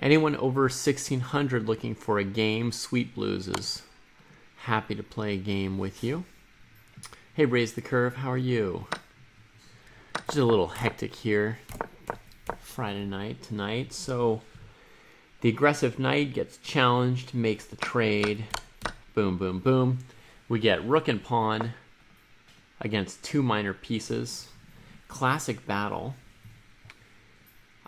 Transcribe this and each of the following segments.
Anyone over 1600 looking for a game, Sweet Blues is happy to play a game with you. Hey, Raise the Curve, how are you? Just a little hectic here Friday night tonight. So the aggressive knight gets challenged, makes the trade. Boom, boom, boom. We get rook and pawn against two minor pieces. Classic battle.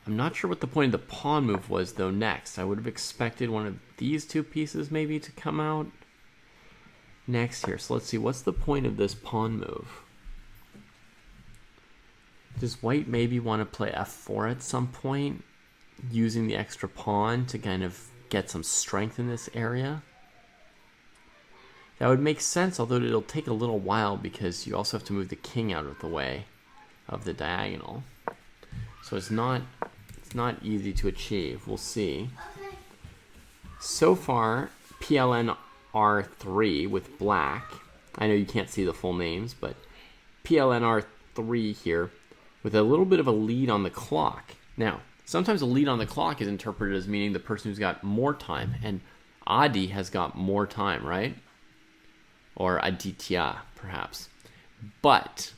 I'm not sure what the point of the pawn move was, though, next. I would have expected one of these two pieces maybe to come out next here. So let's see, what's the point of this pawn move? Does white maybe want to play f4 at some point, using the extra pawn to kind of get some strength in this area? That would make sense, although it'll take a little while because you also have to move the king out of the way of the diagonal. So it's not easy to achieve. We'll see. Okay. So far, PLNR3 with black. I know you can't see the full names, but PLNR3 here with a little bit of a lead on the clock. Now, sometimes a lead on the clock is interpreted as meaning the person who's got more time, and Adi has got more time, right? Or Aditya, perhaps. But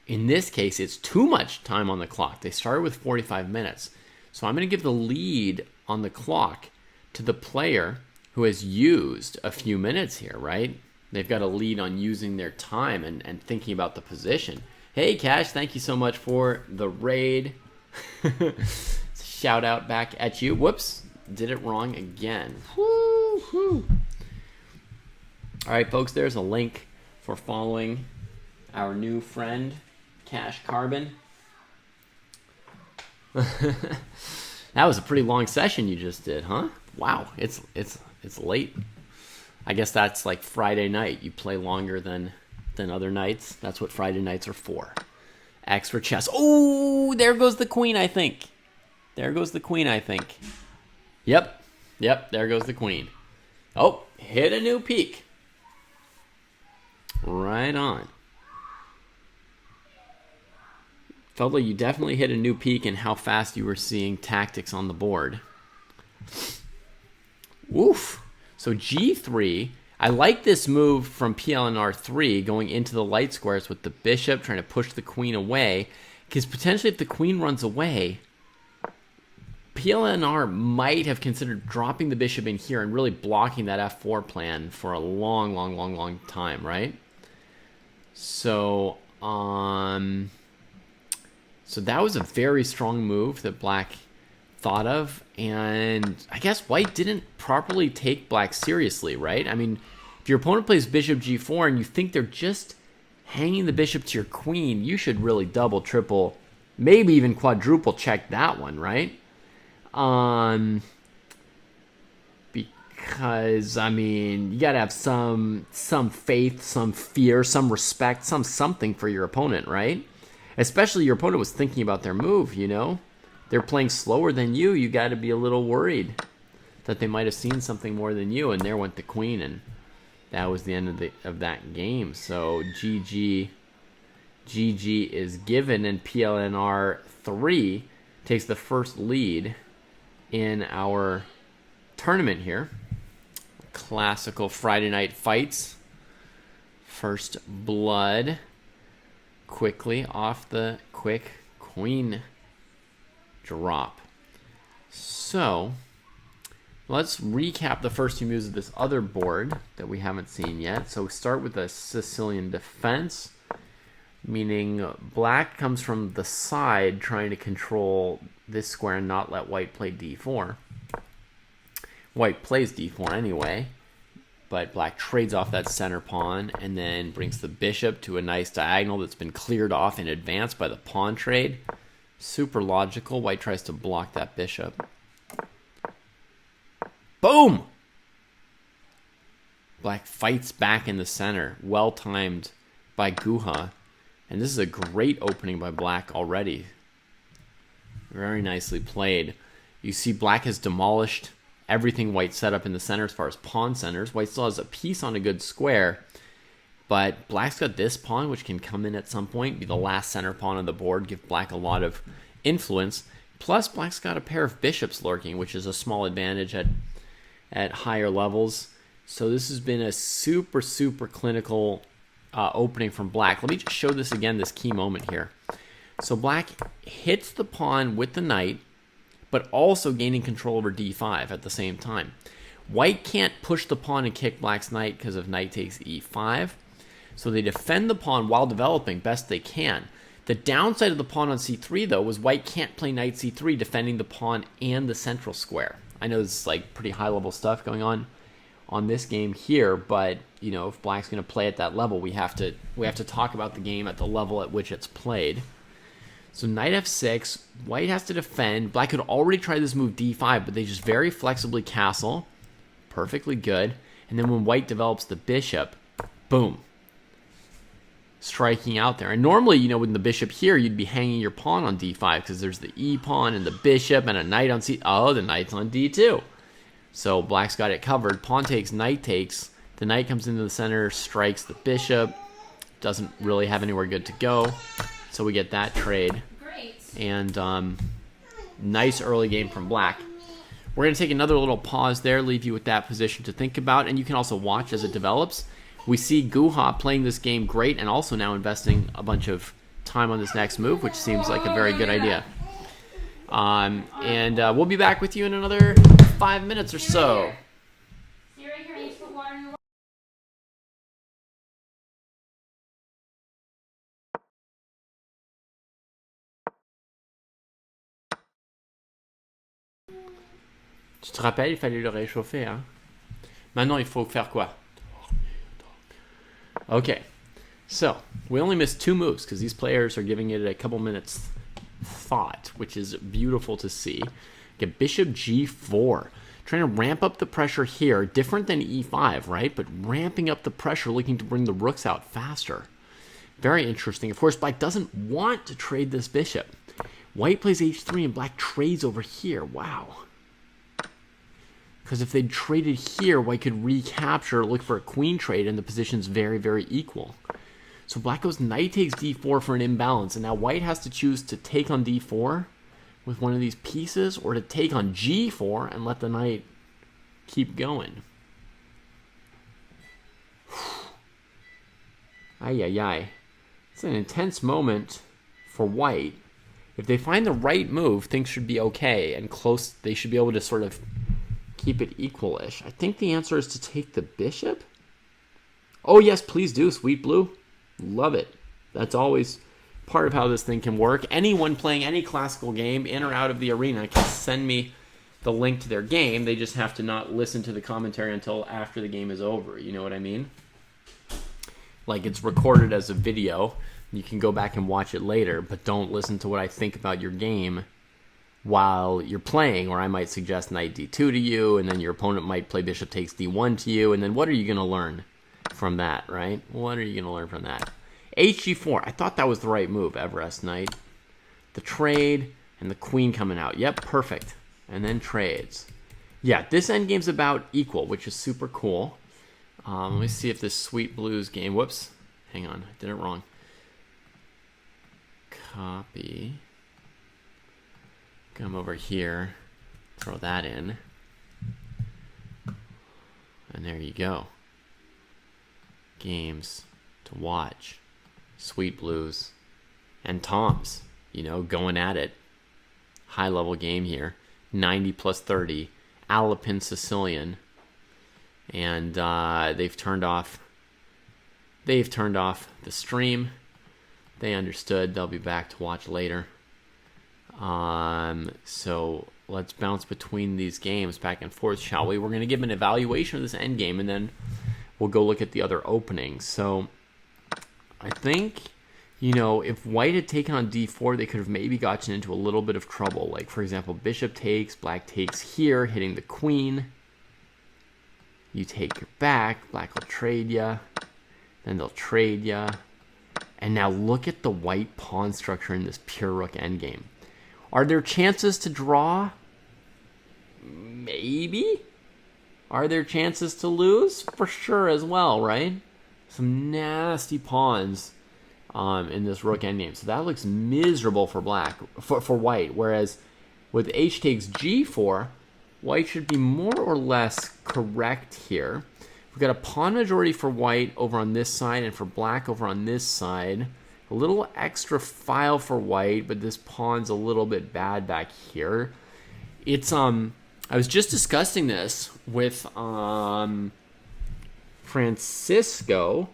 in this case, it's too much time on the clock. They started with 45 minutes. So I'm going to give the lead on the clock to the player who has used a few minutes here, right? They've got a lead on using their time and thinking about the position. Hey, Cash, thank you so much for the raid. Shout out back at you. Whoops, did it wrong again. Woo-hoo. All right, folks, there's a link for following our new friend, Cash Carbon. That was a pretty long session you just did, huh? Wow, it's late. I guess that's like Friday night. You play longer than other nights. That's what Friday nights are for. X for chess. Oh, there goes the queen, I think. There goes the queen, I think. Yep, there goes the queen. Oh, hit a new peak. Right on. Felt like you definitely hit a new peak in how fast you were seeing tactics on the board. Woof. So G3, I like this move from PLNR3 going into the light squares with the bishop, trying to push the queen away. Because potentially if the queen runs away, PLNR might have considered dropping the bishop in here and really blocking that f4 plan for a long time, right? So, so that was a very strong move that black thought of, and I guess white didn't properly take black seriously, right? I mean, if your opponent plays bishop g4 and you think they're just hanging the bishop to your queen, you should really double, triple, maybe even quadruple check that one, right? Because, I mean, you gotta have some faith, some fear, some respect, something for your opponent, right? Especially your opponent was thinking about their move, you know? They're playing slower than you. You gotta be a little worried that they might have seen something more than you, and there went the queen, and that was the end of that game. So GG is given, and PLNR 3 takes the first lead in our tournament here. Classical Friday night fights. First blood. Quickly off the quick queen drop. So let's recap the first two moves of this other board that we haven't seen yet. So we start with a Sicilian defense, meaning black comes from the side trying to control this square and not let white play d4. White plays d4 anyway, but black trades off that center pawn and then brings the bishop to a nice diagonal that's been cleared off in advance by the pawn trade. Super logical. White tries to block that bishop. Boom! Black fights back in the center. Well timed by Guha. And this is a great opening by black already. Very nicely played. You see black has demolished everything white set up in the center as far as pawn centers. White still has a piece on a good square, but black's got this pawn, which can come in at some point, be the last center pawn on the board, give black a lot of influence. Plus, black's got a pair of bishops lurking, which is a small advantage at higher levels. So this has been a super, super clinical opening from black. Let me just show this again, this key moment here. So black hits the pawn with the knight, but also gaining control over d5 at the same time. White can't push the pawn and kick black's knight because of knight takes e5. So they defend the pawn while developing best they can. The downside of the pawn on c3, though, was white can't play knight c3, defending the pawn and the central square. I know this is like pretty high-level stuff going on this game here, but you know, if black's going to play at that level, we have to talk about the game at the level at which it's played. So knight f6, white has to defend. Black could already try this move d5, but they just very flexibly castle. Perfectly good. And then when white develops the bishop, boom. Striking out there. And normally, you know, with the bishop here, you'd be hanging your pawn on d5 because there's the e pawn and the bishop and a knight on c. Oh, the knight's on d2. So black's got it covered. Pawn takes, knight takes. The knight comes into the center, strikes the bishop. Doesn't really have anywhere good to go. So we get that trade. Great. And nice early game from black. We're going to take another little pause there, leave you with that position to think about, and you can also watch as it develops. We see Guha playing this game great and also now investing a bunch of time on this next move, which seems like a very good idea. We'll be back with you in another 5 minutes or so. See right here, I need to put water in your water. Tu te rappelles, il fallait le réchauffer, hein? Maintenant, il faut faire quoi? Okay, so we only missed 2 moves because these players are giving it a couple minutes thought, which is beautiful to see. Get bishop g4, trying to ramp up the pressure here, different than e5, right? But ramping up the pressure, looking to bring the rooks out faster. Very interesting. Of course, black doesn't want to trade this bishop. White plays h3 and black trades over here. Wow. Because if they traded here, white could recapture, look for a queen trade, and the position's very, very equal. So black goes knight takes d4 for an imbalance, and now white has to choose to take on d4 with one of these pieces, or to take on g4 and let the knight keep going. Ay, ay, ay. It's an intense moment for white. If they find the right move, things should be okay, and close. They should be able to sort of keep it equal-ish. I think the answer is to take the bishop. Oh, yes, please do, Sweet Blue. Love it. That's always part of how this thing can work. Anyone playing any classical game in or out of the arena can send me the link to their game. They just have to not listen to the commentary until after the game is over. You know what I mean? Like, it's recorded as a video. You can go back and watch it later, but don't listen to what I think about your game while you're playing, or I might suggest knight d2 to you, and then your opponent might play bishop takes d1 to you, and then what are you going to learn from that, right? What are you going to learn from that? hg4, I thought that was the right move, Everest Knight. The trade, and the queen coming out. Yep, perfect. And then trades. Yeah, this endgame's about equal, which is super cool. Let me see if this Sweet Blues game, whoops, hang on, I did it wrong. Copy. Come over here, throw that in, and there you go. Games to watch. Sweet Blues and Toms, you know, going at it. High level game here. 90 plus 30. Alapin Sicilian. And they've turned off the stream. They understood. They'll be back to watch later. So let's bounce between these games back and forth, shall we? We're going to give an evaluation of this endgame, and then we'll go look at the other openings. So I think, you know, if white had taken on d4, they could have maybe gotten into a little bit of trouble. Like, for example, bishop takes, black takes here, hitting the queen. You take your back, black will trade ya. Then they'll trade ya. And now look at the white pawn structure in this pure rook endgame. Are there chances to draw? Maybe. Are there chances to lose? For sure as well, right? Some nasty pawns in this rook endgame. So that looks miserable for black, for white. Whereas with h takes g4, white should be more or less correct here. We've got a pawn majority for white over on this side and for black over on this side. A little extra file for white, but this pawn's a little bit bad back here. It's I was just discussing this with Francisco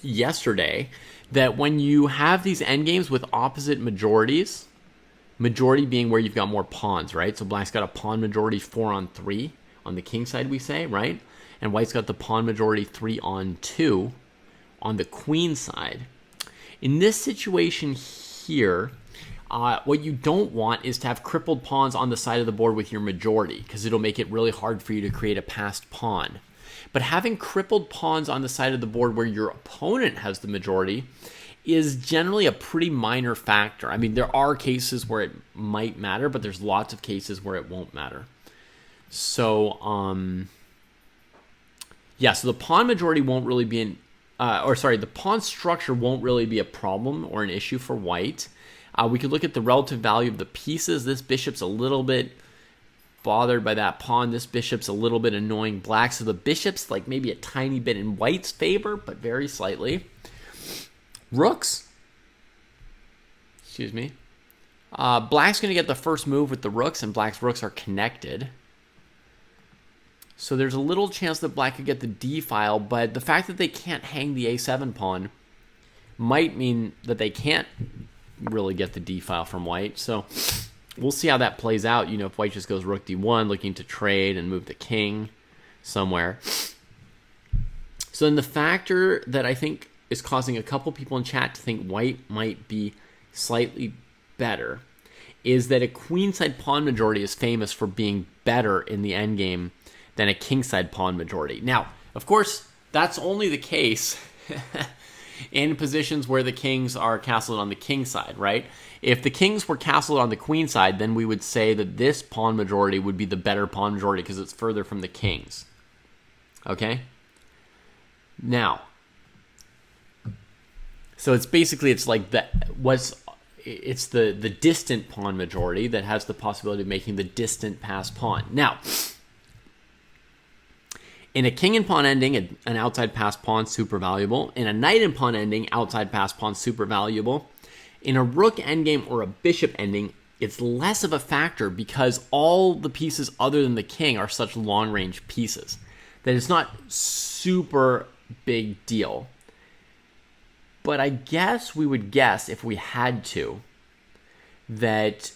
yesterday, that when you have these endgames with opposite majorities, majority being where you've got more pawns, right? So black's got a pawn majority 4-on-3 on the king side, we say, right? And white's got the pawn majority 3-on-2 on the queen side. In this situation here, what you don't want is to have crippled pawns on the side of the board with your majority, because it'll make it really hard for you to create a passed pawn. But having crippled pawns on the side of the board where your opponent has the majority is generally a pretty minor factor. I mean, there are cases where it might matter, but there's lots of cases where it won't matter. So, so the pawn majority won't really be the pawn structure won't really be a problem or an issue for white. We could look at the relative value of the pieces. This bishop's a little bit bothered by that pawn. This bishop's a little bit annoying black. So the bishop's like maybe a tiny bit in white's favor, but very slightly. Rooks. Excuse me. Black's going to get the first move with the rooks, and black's rooks are connected. So there's a little chance that black could get the d file, but the fact that they can't hang the a7 pawn might mean that they can't really get the d file from white. So we'll see how that plays out. You know, if white just goes rook d1, looking to trade and move the king somewhere. So then the factor that I think is causing a couple people in chat to think white might be slightly better is that a queenside pawn majority is famous for being better in the endgame than a kingside pawn majority. Now, of course, that's only the case in positions where the kings are castled on the king side, right? If the kings were castled on the queen side, then we would say that this pawn majority would be the better pawn majority because it's further from the kings. Okay? Now, so it's basically, it's like the distant pawn majority that has the possibility of making the distant passed pawn. Now, in a king and pawn ending, an outside passed pawn super valuable. In a knight and pawn ending, outside passed pawn super valuable. In a rook endgame or a bishop ending, it's less of a factor because all the pieces other than the king are such long-range pieces that it's not super big deal. But I guess we would guess, if we had to, that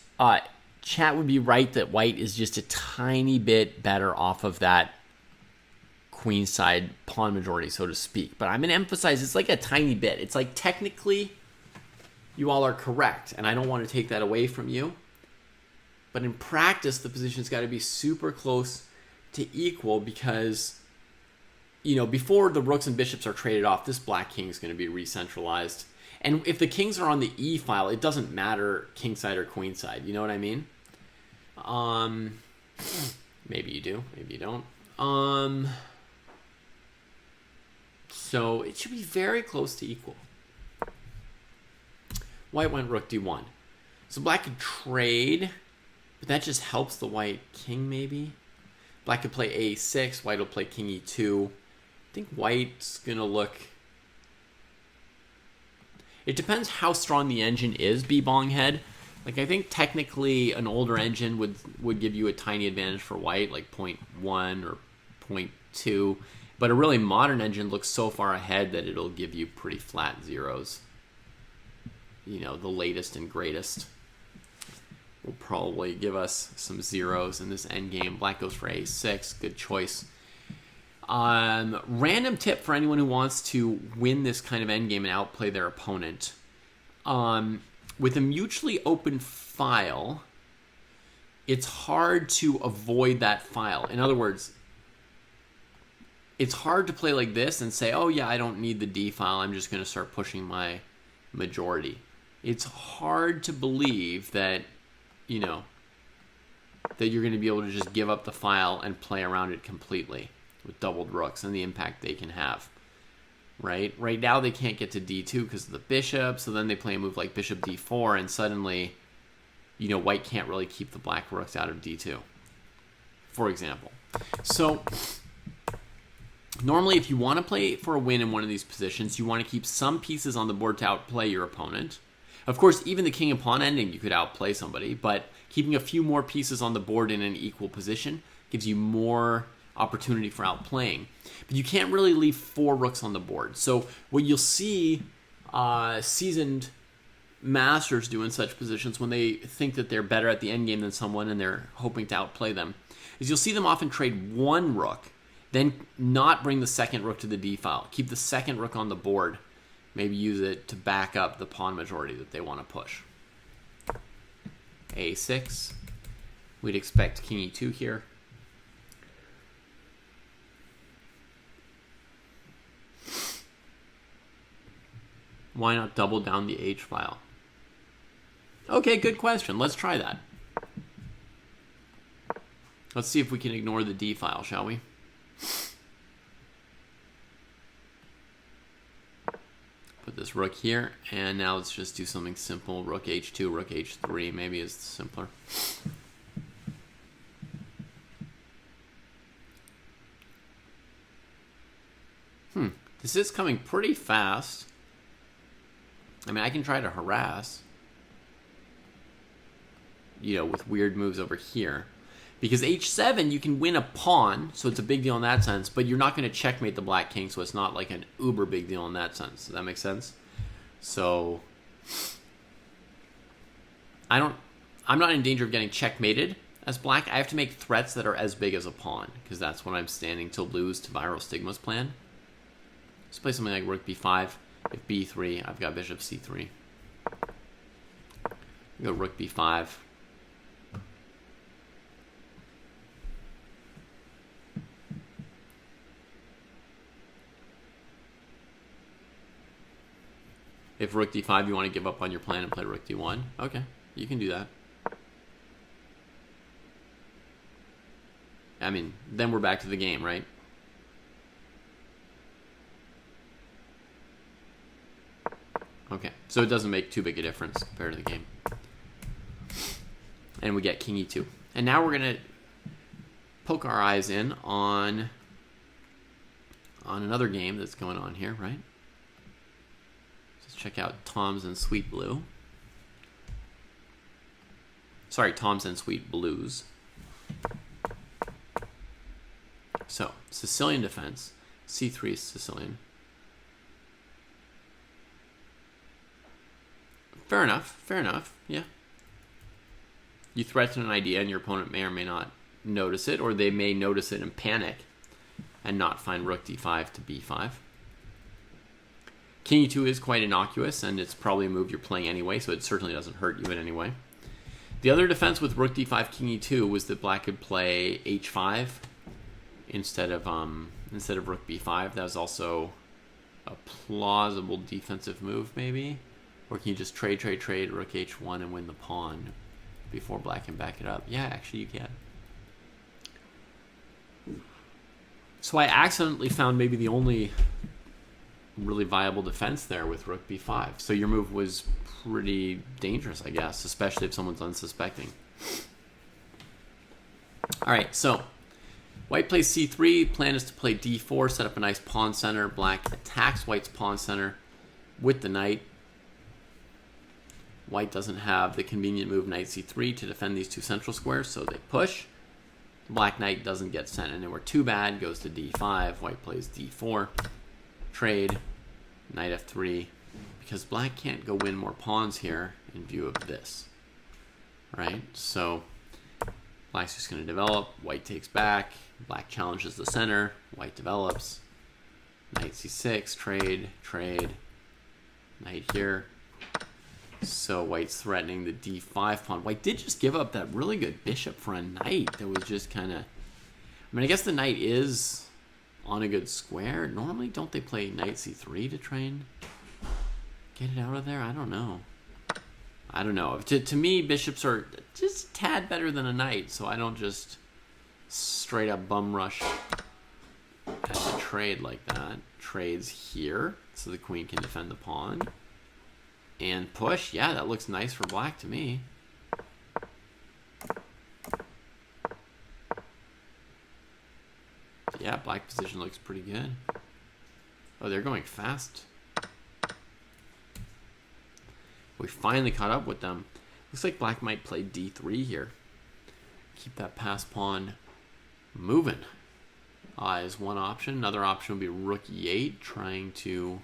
chat would be right that white is just a tiny bit better off of that queenside pawn majority, so to speak. But I'm going to emphasize it's like a tiny bit. It's like technically you all are correct, and I don't want to take that away from you. But in practice, the position's got to be super close to equal because, you know, before the rooks and bishops are traded off, this black king is going to be re-centralized. And if the kings are on the e file, it doesn't matter kingside or queenside. You know what I mean? Maybe you do, maybe you don't. So it should be very close to equal. White went rook d1. So black could trade, but that just helps the white king maybe. Black could play a6, white will play king e2. I think white's going to look... It depends how strong the engine is, B-Bong Head. Like, I think technically an older engine would give you a tiny advantage for white, like 0.1 or 0.2. But a really modern engine looks so far ahead that it'll give you pretty flat zeros. You know, the latest and greatest will probably give us some zeros in this endgame. Black goes for a6. Good choice. Random tip for anyone who wants to win this kind of endgame and outplay their opponent. With a mutually open file, it's hard to avoid that file. In other words, it's hard to play like this and say, oh yeah, I don't need the D file. I'm just going to start pushing my majority. It's hard to believe that, you know, that you're going to be able to just give up the file and play around it completely with doubled rooks and the impact they can have. Right? Right now they can't get to D2 because of the bishop, so then they play a move like bishop D4 and suddenly you know, white can't really keep the black rooks out of d2, for example. So normally if you want to play for a win in one of these positions, you want to keep some pieces on the board to outplay your opponent. Of course, even the king and pawn ending, you could outplay somebody, but keeping a few more pieces on the board in an equal position gives you more opportunity for outplaying. But you can't really leave 4 rooks on the board. So what you'll see seasoned masters do in such positions when they think that they're better at the endgame than someone and they're hoping to outplay them is you'll see them often trade 1 rook, then not bring the second rook to the d file. Keep the second rook on the board. Maybe use it to back up the pawn majority that they want to push. a6. We'd expect king e2 here. Why not double down the h file? Okay, good question. Let's try that. Let's see if we can ignore the d file, shall we? Put this rook here, and now let's just do something simple. Rook h2, rook h3 maybe is simpler. This is coming pretty fast. I mean, I can try to harass, you know, with weird moves over here. Because h7, you can win a pawn, so it's a big deal in that sense, but you're not going to checkmate the black king, so it's not like an uber big deal in that sense. Does that make sense? So, I'm not in danger of getting checkmated as black. I have to make threats that are as big as a pawn, because that's what I'm standing to lose to Viral Stigma's plan. Let's play something like rook b5. If b3, I've got bishop c3. Go rook b5. If rook d5, you want to give up on your plan and play rook d1. Okay, you can do that. I mean, then we're back to the game, right? Okay, so it doesn't make too big a difference compared to the game. And we get king e2. And now we're going to poke our eyes in on another game that's going on here, right? Let's check out Tom's and Sweet Blue. Sorry, Tom's and Sweet Blues. So, Sicilian defense. c3 is Sicilian. Fair enough, yeah. You threaten an idea and your opponent may or may not notice it, or they may notice it and panic and not find rook d5 to b5. King e2 is quite innocuous, and it's probably a move you're playing anyway, so it certainly doesn't hurt you in any way. The other defense with rook d5, king e2 was that black could play h5 instead of rook b5. That was also a plausible defensive move, maybe. Or can you just trade rook h1 and win the pawn before black can back it up? Yeah, actually you can. So I accidentally found maybe the only really viable defense there with rook b5. So your move was pretty dangerous, I guess, especially if someone's unsuspecting. All right, so white plays c3. Plan is to play d4, set up a nice pawn center. Black attacks white's pawn center with the knight. White doesn't have the convenient move knight c3 to defend these two central squares, so they push. Black knight doesn't get sent anywhere too bad, goes to d5. White plays d4. Trade. Knight f3. Because black can't go win more pawns here in view of this. Right? So black's just going to develop. White takes back. Black challenges the center. White develops. Knight c6. Trade. Knight here. So white's threatening the d5 pawn. White did just give up that really good bishop for a knight that was just kind of... I mean, I guess the knight is on a good square. Normally, don't they play knight c3 to try and get it out of there? I don't know. To me, bishops are just a tad better than a knight, so I don't just straight up bum rush at the trade like that. Trades here, so the queen can defend the pawn. And push, yeah, that looks nice for black to me. Yeah, black position looks pretty good. Oh, they're going fast. We finally caught up with them. Looks like black might play d3 here. Keep that pass pawn moving. Is one option. Another option would be rook e8, trying to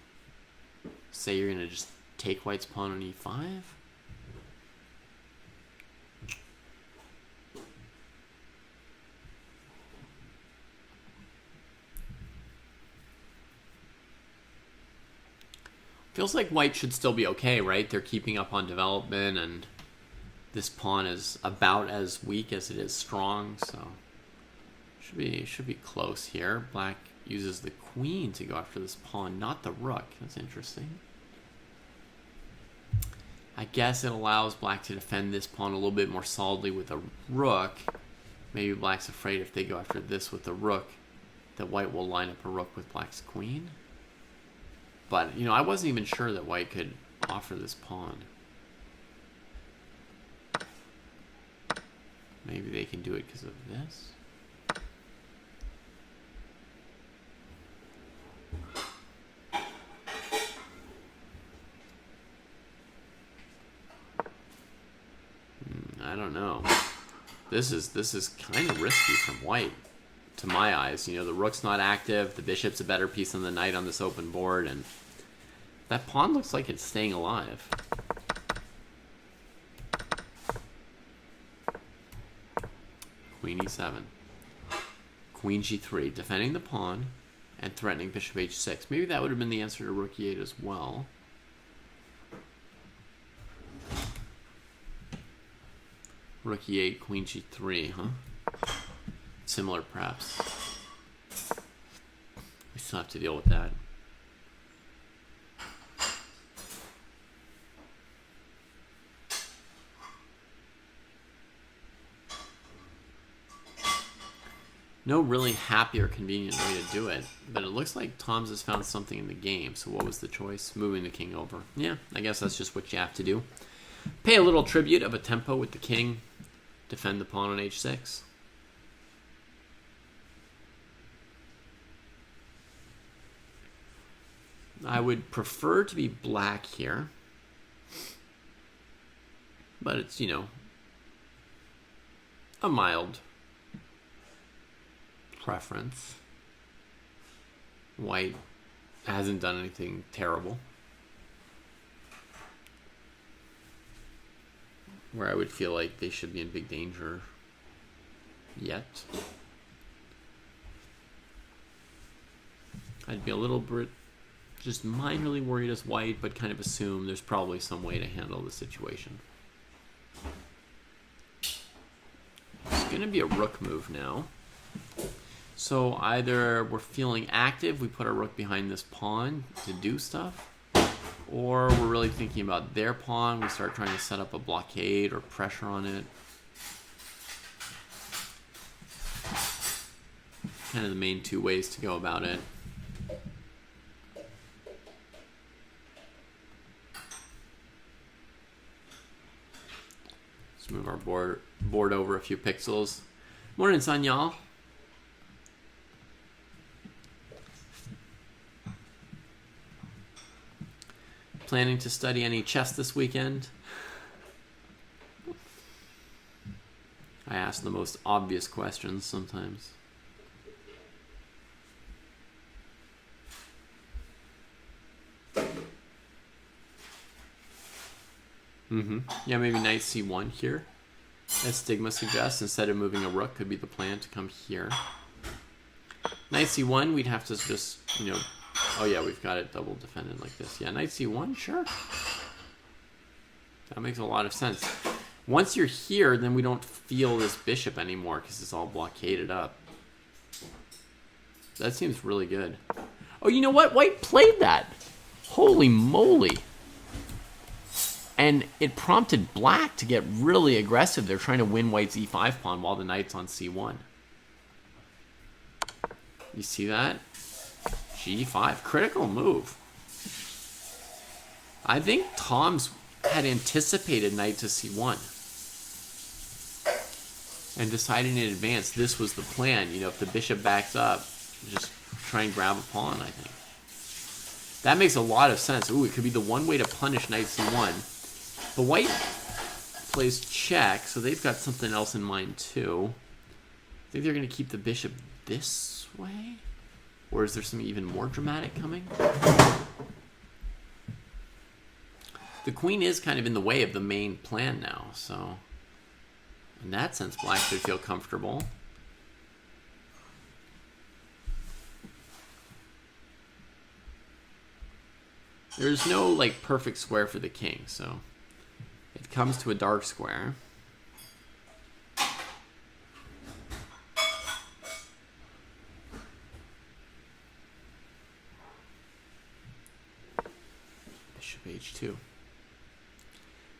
say you're going to just take white's pawn on e5. Feels like white should still be okay, right? They're keeping up on development, and this pawn is about as weak as it is strong, so should be close here. Black uses the queen to go after this pawn, not the rook. That's interesting. I guess it allows black to defend this pawn a little bit more solidly with a rook. Maybe black's afraid if they go after this with the rook that white will line up a rook with black's queen. But, you know, I wasn't even sure that white could offer this pawn. Maybe they can do it because of this. I don't know. This is kind of risky from white, to my eyes. You know, the rook's not active, the bishop's a better piece than the knight on this open board, and that pawn looks like it's staying alive. Queen e7. Queen g3, defending the pawn and threatening bishop h6. Maybe that would have been the answer to rook e8 as well. Rook e8, queen g3, huh? Similar, perhaps. We still have to deal with that. No really happy or convenient way to do it, but it looks like Tom's has found something in the game. So what was the choice? Moving the king over. Yeah, I guess that's just what you have to do. Pay a little tribute of a tempo with the king. Defend the pawn on h6. I would prefer to be black here, but it's, you know, a mild preference. White hasn't done anything terrible where I would feel like they should be in big danger yet. I'd be a little bit just minorly worried as white, but kind of assume there's probably some way to handle the situation. It's going to be a rook move now. So either we're feeling active, we put our rook behind this pawn to do stuff, or we're really thinking about their pawn, we start trying to set up a blockade or pressure on it. Kind of the main two ways to go about it. Let's move our board over a few pixels. Morning, son, y'all. Planning to study any chess this weekend? I ask the most obvious questions sometimes. Yeah, maybe knight c1 here. As Stigma suggests, instead of moving a rook, could be the plan to come here. Knight c1, we'd have to just, you know... Oh yeah, we've got it double defended like this. Yeah, knight c1, sure. That makes a lot of sense. Once you're here, then we don't feel this bishop anymore because it's all blockaded up. That seems really good. Oh, you know what? White played that. Holy moly. And it prompted black to get really aggressive. They're trying to win white's e5 pawn while the knight's on c1. You see that? g5, critical move. I think Tom's had anticipated knight to c1 and decided in advance this was the plan. You know, if the bishop backs up, just try and grab a pawn, I think. That makes a lot of sense. Ooh, it could be the one way to punish knight c1. But white plays check, so they've got something else in mind too. I think they're going to keep the bishop this way? Or is there something even more dramatic coming? The queen is kind of in the way of the main plan now, so in that sense, black should feel comfortable. There's no, like, perfect square for the king, so it comes to a dark square. Bishop h2.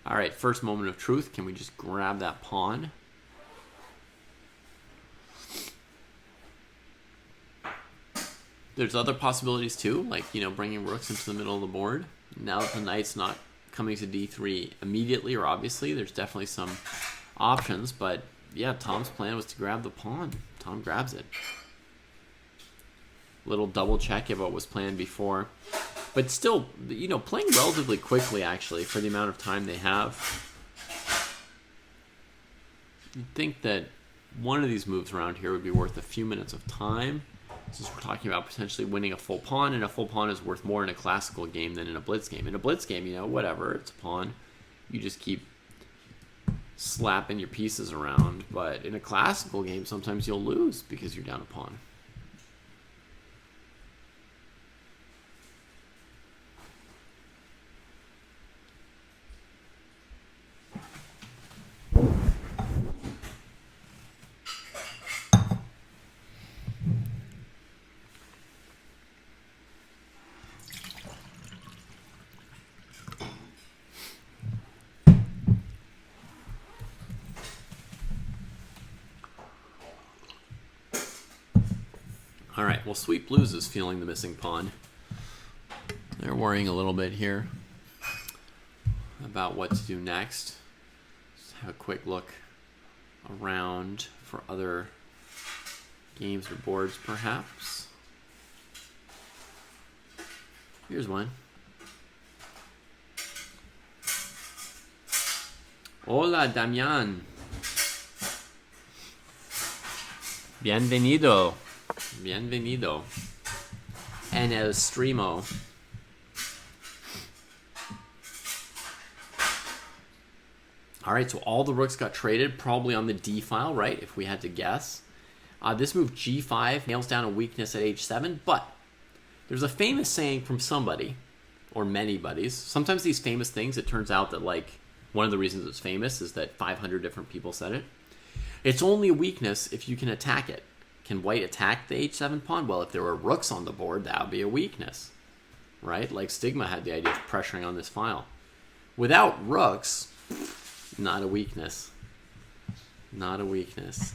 All right, first moment of truth. Can we just grab that pawn? There's other possibilities too, like, you know, bringing rooks into the middle of the board. Now that the knight's not coming to d3 immediately or obviously, there's definitely some options. But yeah, Tom's plan was to grab the pawn. Tom grabs it. Little double check of what was planned before. But still, you know, playing relatively quickly, actually, for the amount of time they have. You'd think that one of these moves around here would be worth a few minutes of time, since we're talking about potentially winning a full pawn, and a full pawn is worth more in a classical game than in a blitz game. In a blitz game, you know, whatever, it's a pawn. You just keep slapping your pieces around. But in a classical game, sometimes you'll lose because you're down a pawn. All right, well, Sweet Blues is feeling the missing pawn. They're worrying a little bit here about what to do next. Just have a quick look around for other games or boards, perhaps. Here's one. Hola, Damian. Bienvenido. Bienvenido. En el streamo. All right, so all the rooks got traded, probably on the d file, right? If we had to guess. This move g5 nails down a weakness at h7, but there's a famous saying from somebody, or many buddies. Sometimes these famous things, it turns out that, like, one of the reasons it's famous is that 500 different people said it. It's only a weakness if you can attack it. Can white attack the h7 pawn? Well, if there were rooks on the board, that would be a weakness, right? Like Stigma had the idea of pressuring on this file. Without rooks, not a weakness. Not a weakness.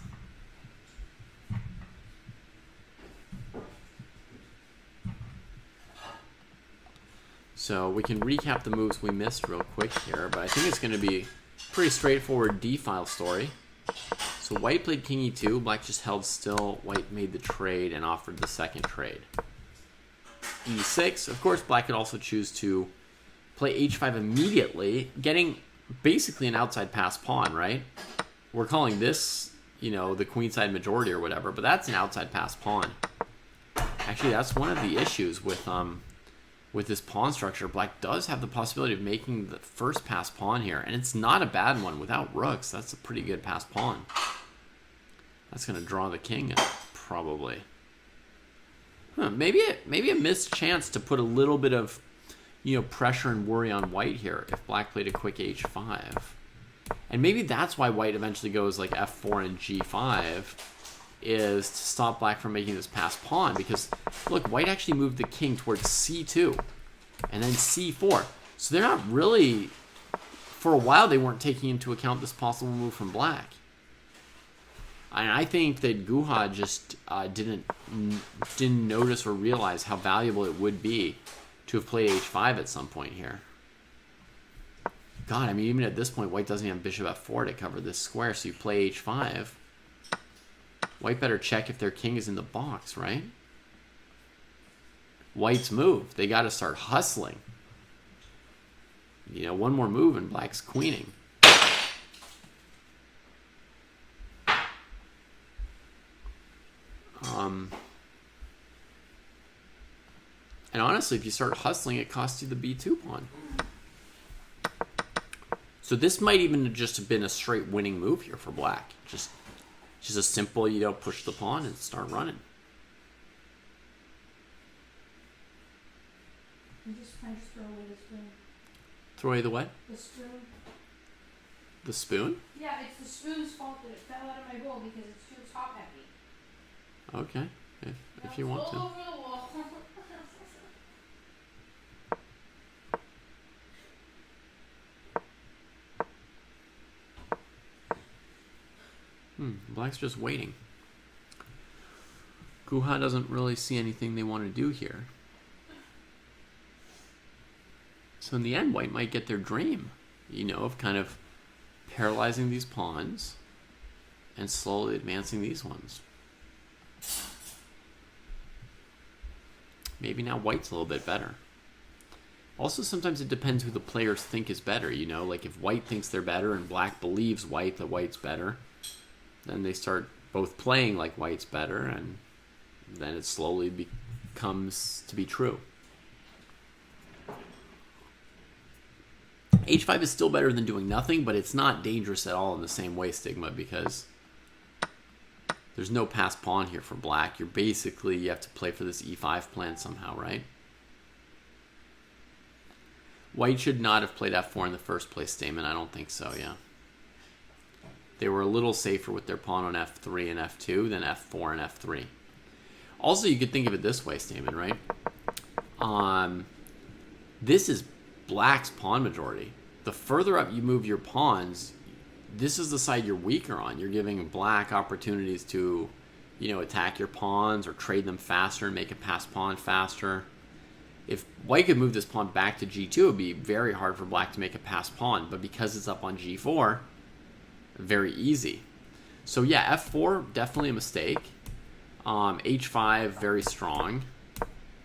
So we can recap the moves we missed real quick here, but I think it's going to be a pretty straightforward d-file story. So white played king e2, black just held still, white made the trade and offered the second trade. e6, of course black could also choose to play h5 immediately, getting basically an outside pass pawn, right? We're calling this, you know, the queenside majority or whatever, but that's an outside pass pawn. Actually, that's one of the issues with this pawn structure. Black does have the possibility of making the first pass pawn here, and it's not a bad one. Without rooks, that's a pretty good pass pawn. That's going to draw the king up, probably. Maybe a missed chance to put a little bit of, you know, pressure and worry on white here if black played a quick h5. And maybe that's why white eventually goes like f4 and g5, is to stop black from making this pass pawn. Because, look, white actually moved the king towards c2 and then c4. So they're not really, for a while, they weren't taking into account this possible move from black. And I think that Guha just didn't notice or realize how valuable it would be to have played h5 at some point here. God, I mean, even at this point, white doesn't have bishop f4 to cover this square, so you play h5. White better check if their king is in the box, right? White's move. They got to start hustling. You know, one more move and Black's queening. And honestly, if you start hustling, it costs you the b2 pawn. So this might even just have been a straight winning move here for Black. Just a simple, you know, push the pawn and start running. You just kind of throw away the spoon. Throw away the what? The spoon. The spoon? Yeah, it's the spoon's fault that it fell out of my bowl because it's too top heavy. Okay, if you want to. All over the wall. Black's just waiting. Guha doesn't really see anything they want to do here. So in the end, White might get their dream, you know, of kind of paralyzing these pawns and slowly advancing these ones. Maybe now White's a little bit better. Also, sometimes it depends who the players think is better, you know, like if White thinks they're better and Black believes that White's better, then they start both playing like White's better, and then it slowly becomes to be true. H5 is still better than doing nothing, but it's not dangerous at all in the same way, Stigma, because there's no passed pawn here for Black. You have to play for this E5 plan somehow, right? White should not have played F4 in the first place, Stamen. I don't think so, yeah. They were a little safer with their pawn on F3 and F2 than F4 and F3. Also, you could think of it this way, Stamen, right? This is Black's pawn majority. The further up you move your pawns, this is the side you're weaker on. You're giving Black opportunities to, you know, attack your pawns or trade them faster and make a passed pawn faster. If White could move this pawn back to G2, it would be very hard for Black to make a passed pawn. But because it's up on G4, very easy. So yeah, F4, definitely a mistake. H5, very strong.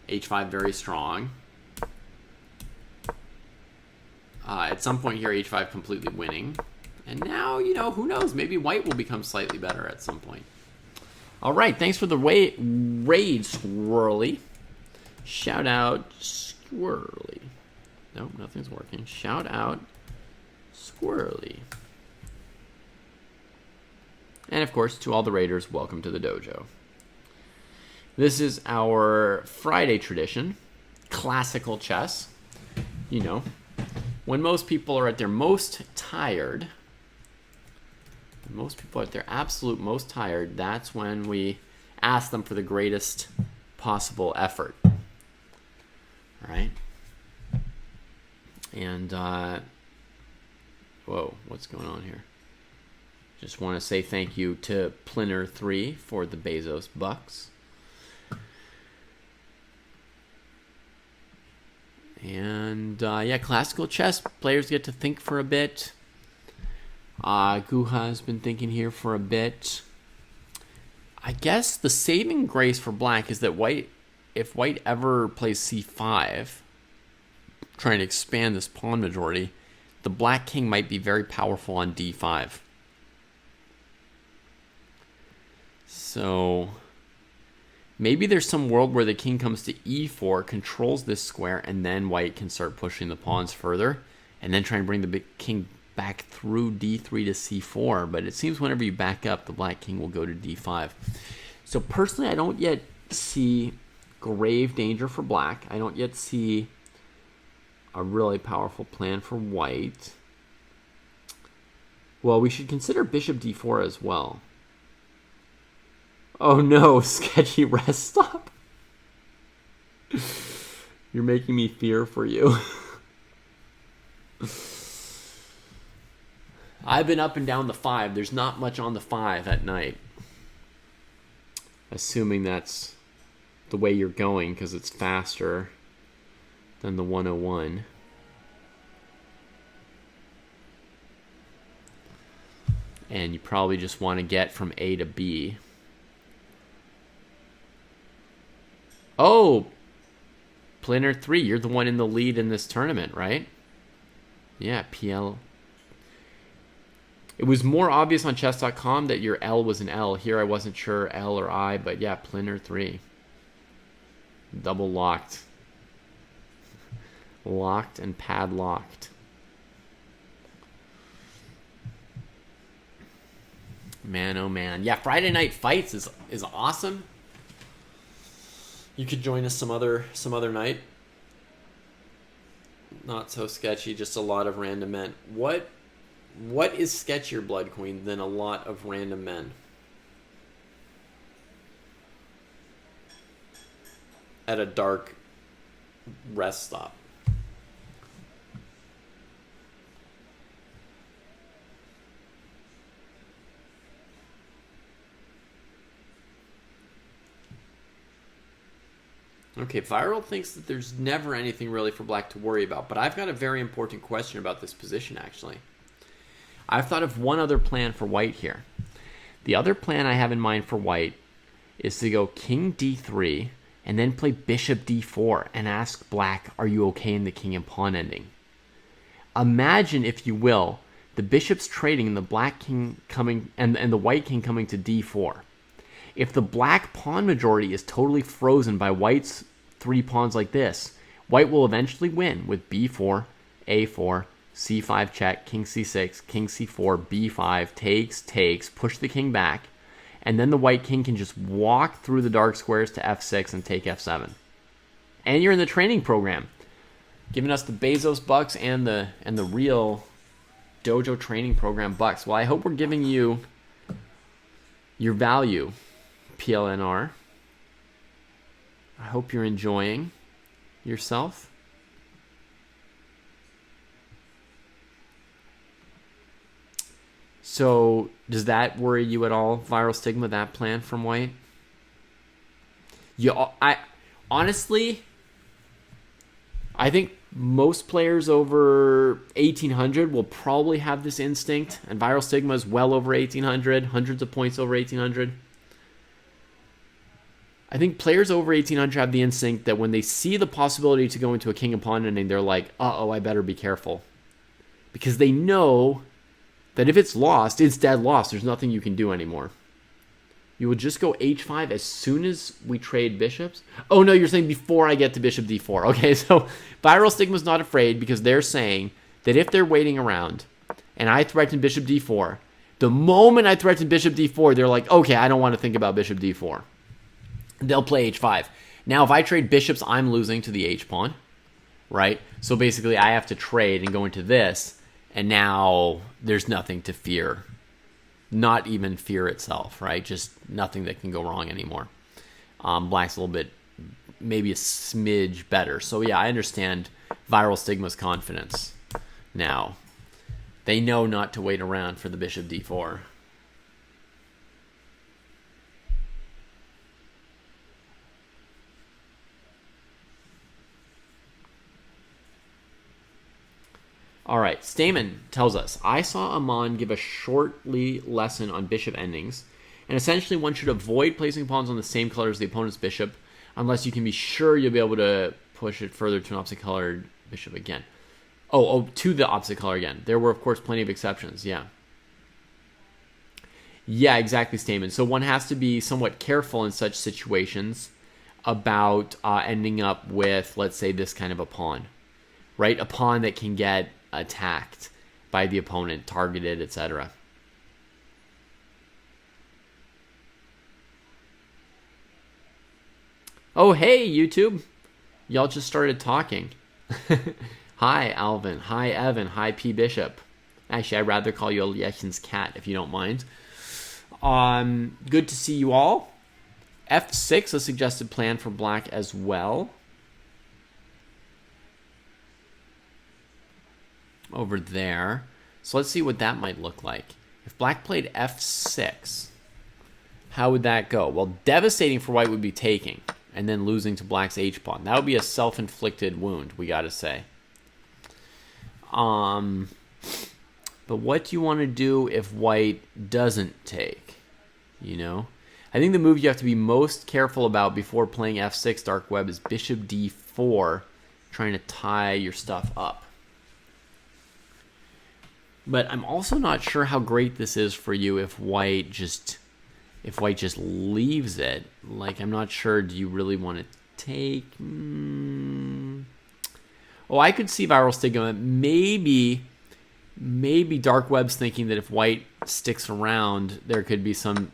H5, very strong. At some point here, H5 completely winning. And now, you know, who knows? Maybe White will become slightly better at some point. All right, thanks for the raid, Squirrely. Shout out, Squirrely. Nope, nothing's working. Shout out, Squirrely. And of course, to all the raiders, welcome to the dojo. This is our Friday tradition, classical chess. You know, when most people are at their most tired, most people are at their absolute most tired, that's when we ask them for the greatest possible effort. All right? And, whoa, what's going on here? Just want to say thank you to Plinner3 for the Bezos bucks. And yeah, classical chess players get to think for a bit. Guha has been thinking here for a bit. I guess the saving grace for Black is that if White ever plays C5, trying to expand this pawn majority, the Black king might be very powerful on D5. So maybe there's some world where the king comes to E4, controls this square, and then White can start pushing the pawns further, and then try and bring the big king back through D3 to C4. But it seems whenever you back up, the Black king will go to D5. So personally, I don't yet see grave danger for Black. I don't yet see a really powerful plan for White. Well, we should consider bishop D4 as well. Oh no, sketchy rest stop. You're making me fear for you. I've been up and down the 5. There's not much on the 5 at night. Assuming that's the way you're going because it's faster than the 101. And you probably just want to get from A to B. Oh, Planner 3, you're the one in the lead in this tournament, right? Yeah, PL. It was more obvious on chess.com that your L was an L. Here I wasn't sure L or I, but yeah, Planner 3. Double locked. Locked and padlocked. Man, oh man. Yeah, Friday Night Fights is awesome. You could join us some other night. Not so sketchy, just a lot of random men. What is sketchier, Blood Queen, than a lot of random men? At a dark rest stop. Okay, Viral thinks that there's never anything really for black to worry about, but I've got a very important question about this position, actually. I've thought of one other plan for white here. The other plan I have in mind for white is to go king d3 and then play bishop d4 and ask black, are you okay in the king and pawn ending? Imagine, if you will, the bishops trading and the black king coming and the white king coming to d4. If the black pawn majority is totally frozen by white's 3 pawns like this, white will eventually win with b4, a4, c5 check, king c6, king c4, b5, takes, push the king back, and then the white king can just walk through the dark squares to f6 and take f7. And you're in the training program, giving us the Bezos bucks and the real Dojo training program bucks. Well, I hope we're giving you your value, PLNR. I hope you're enjoying yourself. So, does that worry you at all, Viral Stigma, that plan from white? I think most players over 1800 will probably have this instinct, and Viral Stigma is well over 1800, hundreds of points over 1800. I think players over 1800 have the instinct that when they see the possibility to go into a king and pawn ending, they're like, uh-oh, I better be careful. Because they know that if it's lost, it's dead lost. There's nothing you can do anymore. You will just go h5 as soon as we trade bishops. Oh, no, you're saying before I get to bishop d4. Okay, so Viral Stigma's not afraid because they're saying that if they're waiting around and I threaten bishop d4, the moment I threaten bishop d4, they're like, okay, I don't want to think about bishop d4. They'll play h5. Now, if I trade bishops, I'm losing to the h-pawn, right? So basically, I have to trade and go into this, and now there's nothing to fear. Not even fear itself, right? Just nothing that can go wrong anymore. Black's a little bit, maybe a smidge better. So yeah, I understand Viral Stigma's confidence now. They know not to wait around for the bishop d4. All right, Stamen tells us, I saw Aman give a shortly lesson on bishop endings, and essentially one should avoid placing pawns on the same color as the opponent's bishop unless you can be sure you'll be able to push it further to an opposite colored bishop again. To the opposite color again. There were, of course, plenty of exceptions, yeah. Yeah, exactly, Stamen. So one has to be somewhat careful in such situations about ending up with, let's say, this kind of a pawn, right? A pawn that can get attacked by the opponent, targeted, etc. Oh, hey, YouTube. Y'all just started talking. Hi, Alvin. Hi, Evan. Hi, P. Bishop. Actually, I'd rather call you Alyechin's cat, if you don't mind. Good to see you all. F6, a suggested plan for black as well. Over there. So let's see what that might look like. If black played f6, how would that go? Well, devastating for white would be taking and then losing to black's h-pawn. That would be a self-inflicted wound, we gotta say. But what do you want to do if white doesn't take? You know? I think the move you have to be most careful about before playing f6 dark web is bishop d4. e4, trying to tie your stuff up. But I'm also not sure how great this is for you if white just leaves it. Like, I'm not sure, do you really want to take? Oh, I could see viral stigma. Maybe Dark Web's thinking that if white sticks around, there could be some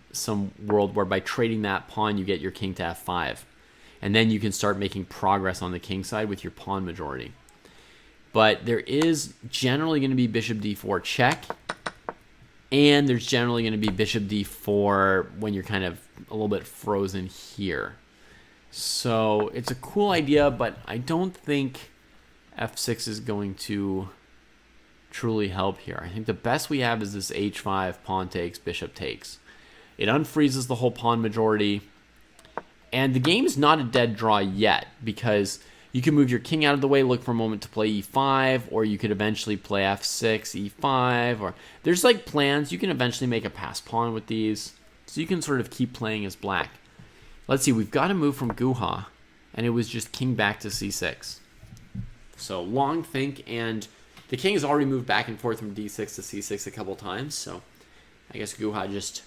world where by trading that pawn, you get your king to f5. And then you can start making progress on the king side with your pawn majority. But there is generally going to be bishop d4 check. And there's generally going to be bishop d4 when you're kind of a little bit frozen here. So it's a cool idea, but I don't think f6 is going to truly help here. I think the best we have is this h5, pawn takes, bishop takes. It unfreezes the whole pawn majority. And the game is not a dead draw yet, because you can move your king out of the way, look for a moment to play e5, or you could eventually play f6, e5, or there's like plans. You can eventually make a pass pawn with these, so you can sort of keep playing as black. Let's see, we've got a move from Guha, and it was just king back to c6. So long think, and the king has already moved back and forth from d6 to c6 a couple times, so I guess Guha just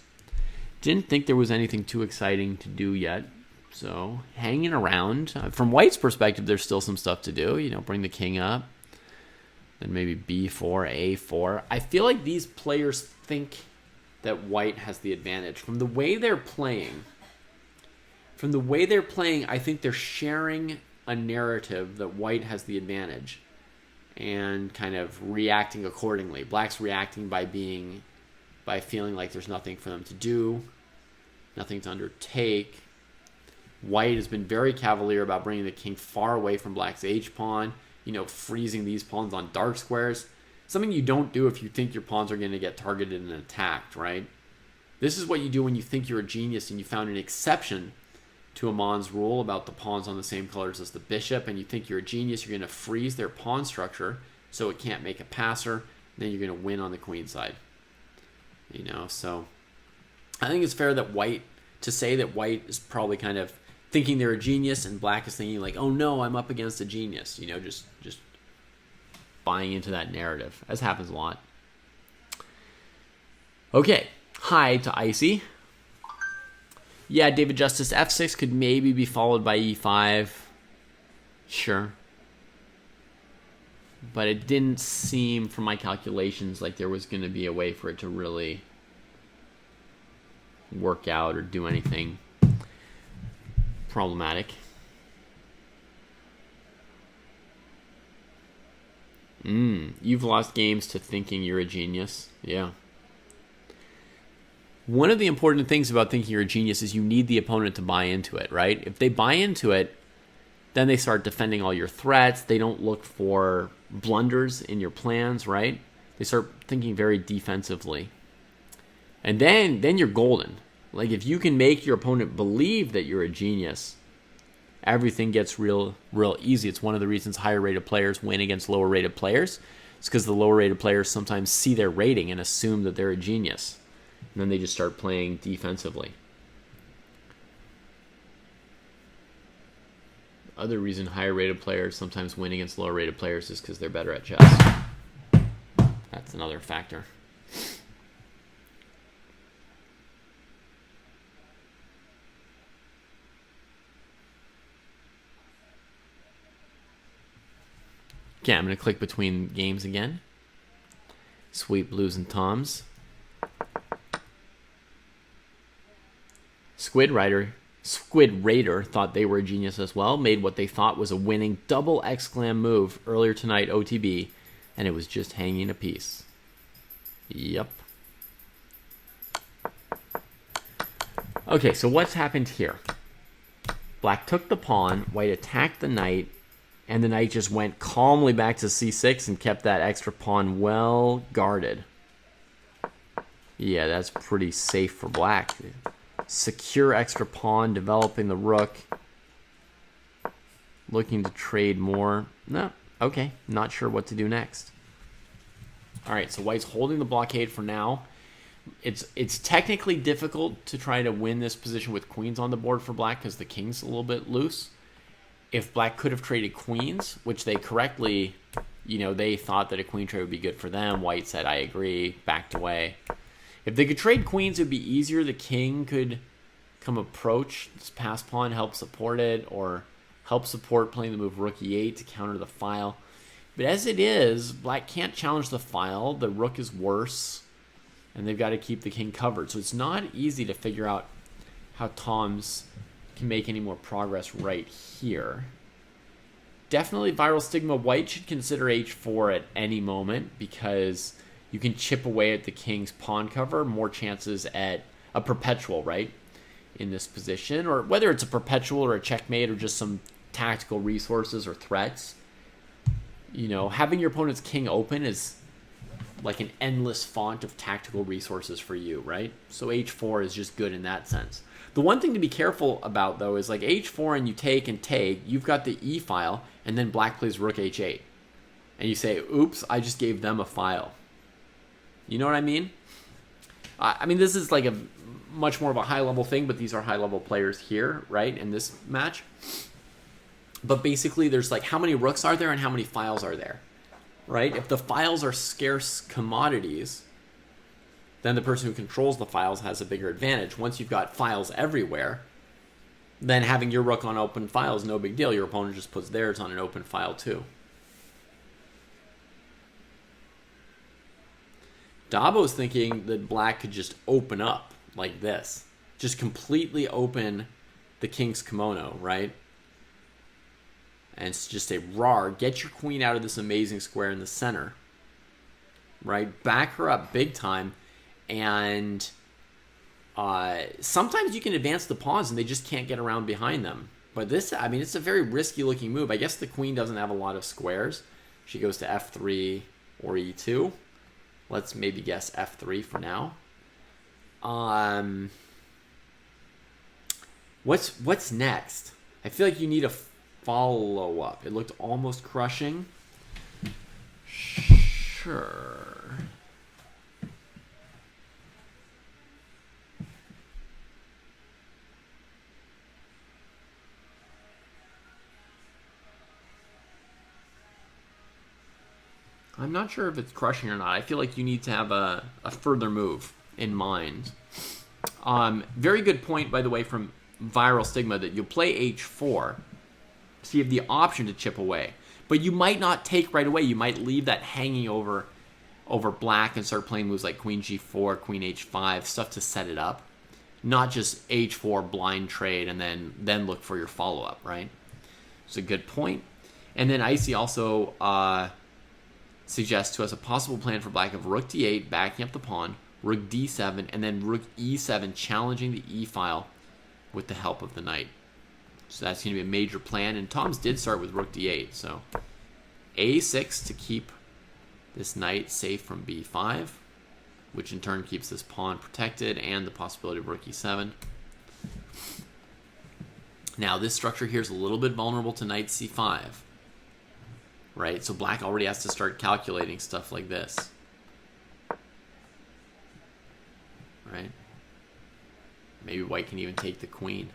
didn't think there was anything too exciting to do yet. So hanging around. From white's perspective, there's still some stuff to do. You know, bring the king up. Then maybe b4, a4. I feel like these players think that white has the advantage. From the way they're playing, I think they're sharing a narrative that white has the advantage and kind of reacting accordingly. Black's reacting by feeling like there's nothing for them to do, nothing to undertake. White has been very cavalier about bringing the king far away from black's h-pawn, you know, freezing these pawns on dark squares. Something you don't do if you think your pawns are going to get targeted and attacked, right? This is what you do when you think you're a genius and you found an exception to Amon's rule about the pawns on the same colors as the bishop, and you think you're a genius. You're going to freeze their pawn structure so it can't make a passer. Then you're going to win on the queen side. You know, so I think it's fair that white is probably kind of thinking they're a genius, and black is thinking like, oh no, I'm up against a genius. You know, just buying into that narrative, as happens a lot. Okay, hi to Icy. Yeah, David Justice, f6 could maybe be followed by e5. Sure. But it didn't seem, from my calculations, like there was going to be a way for it to really work out or do anything problematic. You've lost games to thinking you're a genius. Yeah. One of the important things about thinking you're a genius is you need the opponent to buy into it, right? If they buy into it, then they start defending all your threats. They don't look for blunders in your plans, right? They start thinking very defensively. And then you're golden. Like, if you can make your opponent believe that you're a genius, everything gets real easy. It's one of the reasons higher rated players win against lower rated players. It's because the lower rated players sometimes see their rating and assume that they're a genius. And then they just start playing defensively. Other reason higher rated players sometimes win against lower rated players is because they're better at chess. That's another factor. Okay, I'm going to click between games again. Sweet Blues and Toms. Squid Raider thought they were a genius as well, made what they thought was a winning double exclam move earlier tonight, OTB, and it was just hanging a piece. Yep. Okay, so what's happened here? Black took the pawn, white attacked the knight, and the knight just went calmly back to c6 and kept that extra pawn well guarded. Yeah, that's pretty safe for black. Secure extra pawn, developing the rook. Looking to trade more. No, okay, not sure what to do next. All right, so white's holding the blockade for now. It's technically difficult to try to win this position with queens on the board for black because the king's a little bit loose. if black could have traded queens, which they correctly, they thought that a queen trade would be good for them. White said, I agree, backed away. If they could trade queens, it would be easier. The king could come approach this pass pawn, help support it, or help support playing the move rook e8 to counter the file. But as it is, black can't challenge the file. The rook is worse, and they've got to keep the king covered. So it's not easy to figure out how Tom's can make any more progress right here. Definitely viral stigma. White should consider h4 at any moment because you can chip away at the king's pawn cover. More chances at a perpetual, right, in this position. Or whether it's a perpetual or a checkmate or just some tactical resources or threats. Having your opponent's king open is like an endless font of tactical resources for you, right? So h4 is just good in that sense. The one thing to be careful about, though, is like h4 and you take, you've got the e file, and then black plays rook h8. And you say, oops, I just gave them a file. You know what I mean? I mean, this is like a much more of a high-level thing, but these are high-level players here, right, in this match. But basically, there's like how many rooks are there and how many files are there, right? If the files are scarce commodities, then the person who controls the files has a bigger advantage. Once you've got files everywhere, then having your rook on open file is no big deal. Your opponent just puts theirs on an open file too. Dabo's thinking that black could just open up like this. Just completely open the king's kimono, right? And just say, rar, get your queen out of this amazing square in the center. Right? Back her up big time. And sometimes you can advance the pawns and they just can't get around behind them. But this, I mean, it's a very risky looking move. I guess the queen doesn't have a lot of squares. She goes to f3 or e2. Let's maybe guess f3 for now. What's next? I feel like you need a follow-up. It looked almost crushing. Sure. I'm not sure if it's crushing or not. I feel like you need to have a further move in mind. Very good point, by the way, from Viral Stigma, that you'll play h4, so you have the option to chip away. But you might not take right away. You might leave that hanging over black and start playing moves like queen g4, queen h5, stuff to set it up. Not just h4 blind trade and then look for your follow-up, right? It's a good point. And then Icy also suggests to us a possible plan for black of rook d8, backing up the pawn, rook d7, and then rook e7, challenging the e file with the help of the knight. So that's going to be a major plan. And Tom's did start with rook d8. So a6 to keep this knight safe from b5, which in turn keeps this pawn protected and the possibility of rook e7. Now this structure here is a little bit vulnerable to knight c5. Right? So black already has to start calculating stuff like this. Right? Maybe white can even take the queen.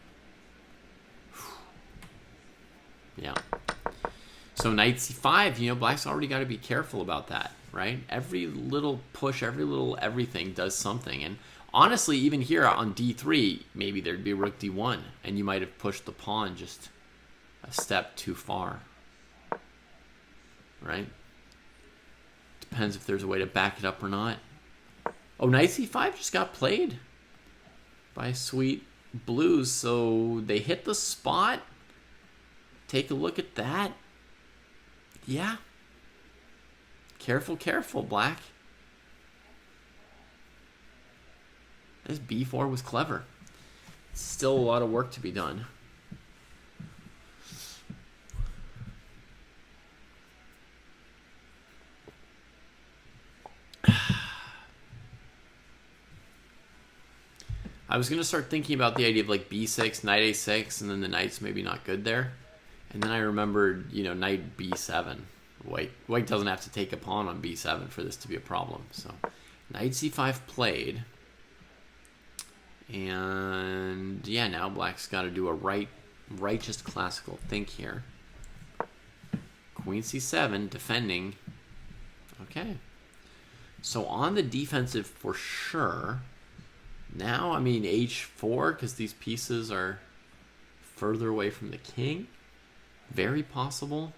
Yeah. So knight c5, black's already got to be careful about that, right? Every little push, every little everything does something. And honestly, even here on d3, maybe there'd be rook d1, and you might have pushed the pawn just a step too far. Right? Depends if there's a way to back it up or not. Oh, knight c5 just got played by Sweet Blues, so they hit the spot. Take a look at that. Yeah. Careful, careful, black. This b4 was clever. Still a lot of work to be done. I was going to start thinking about the idea of like b6, knight a6, and then the knight's maybe not good there. And then I remembered, knight b7. White doesn't have to take a pawn on b7 for this to be a problem. So knight c5 played. And yeah, now black's got to do a right righteous classical think here. Queen c7, defending. Okay. So on the defensive for sure. Now, I mean, h4, because these pieces are further away from the king. Very possible.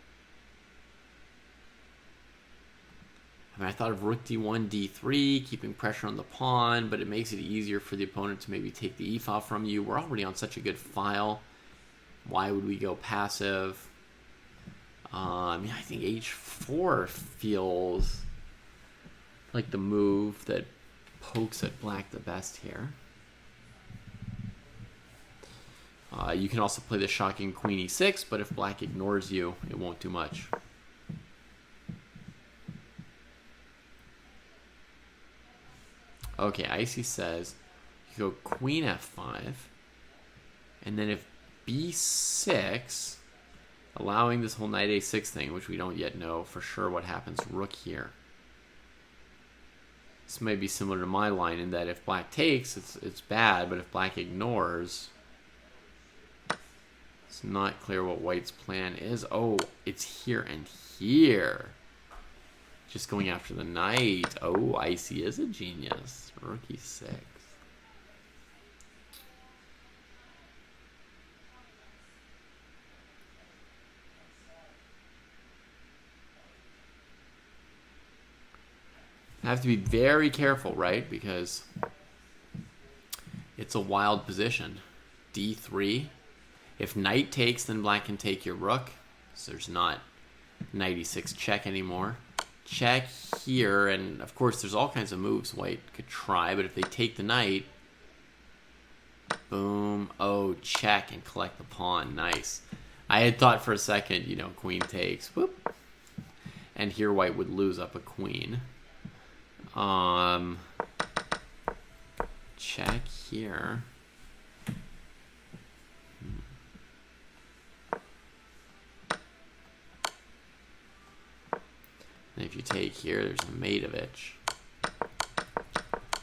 I mean, I thought of rook d1, d3, keeping pressure on the pawn, but it makes it easier for the opponent to maybe take the e-file from you. We're already on such a good file. Why would we go passive? I mean, I think h4 feels like the move that pokes at black the best here. You can also play the shocking queen e6, but if black ignores you, it won't do much. Okay, Icy says you go queen f5, and then if b6, allowing this whole knight a6 thing, which we don't yet know for sure what happens, rook here. This may be similar to my line in that if black takes, it's bad, but if black ignores, it's not clear what white's plan is. Oh, it's here and here. Just going after the knight. Oh, Icy is a genius. Rook e6. I have to be very careful, right? Because it's a wild position. d3. If knight takes, then black can take your rook. So there's not knight e6 check anymore. Check here, and of course there's all kinds of moves white could try, but if they take the knight, boom, oh, check and collect the pawn. Nice. I had thought for a second, you know, queen takes, whoop, and here white would lose up a queen. Check here. And if you take here, there's a Matovich.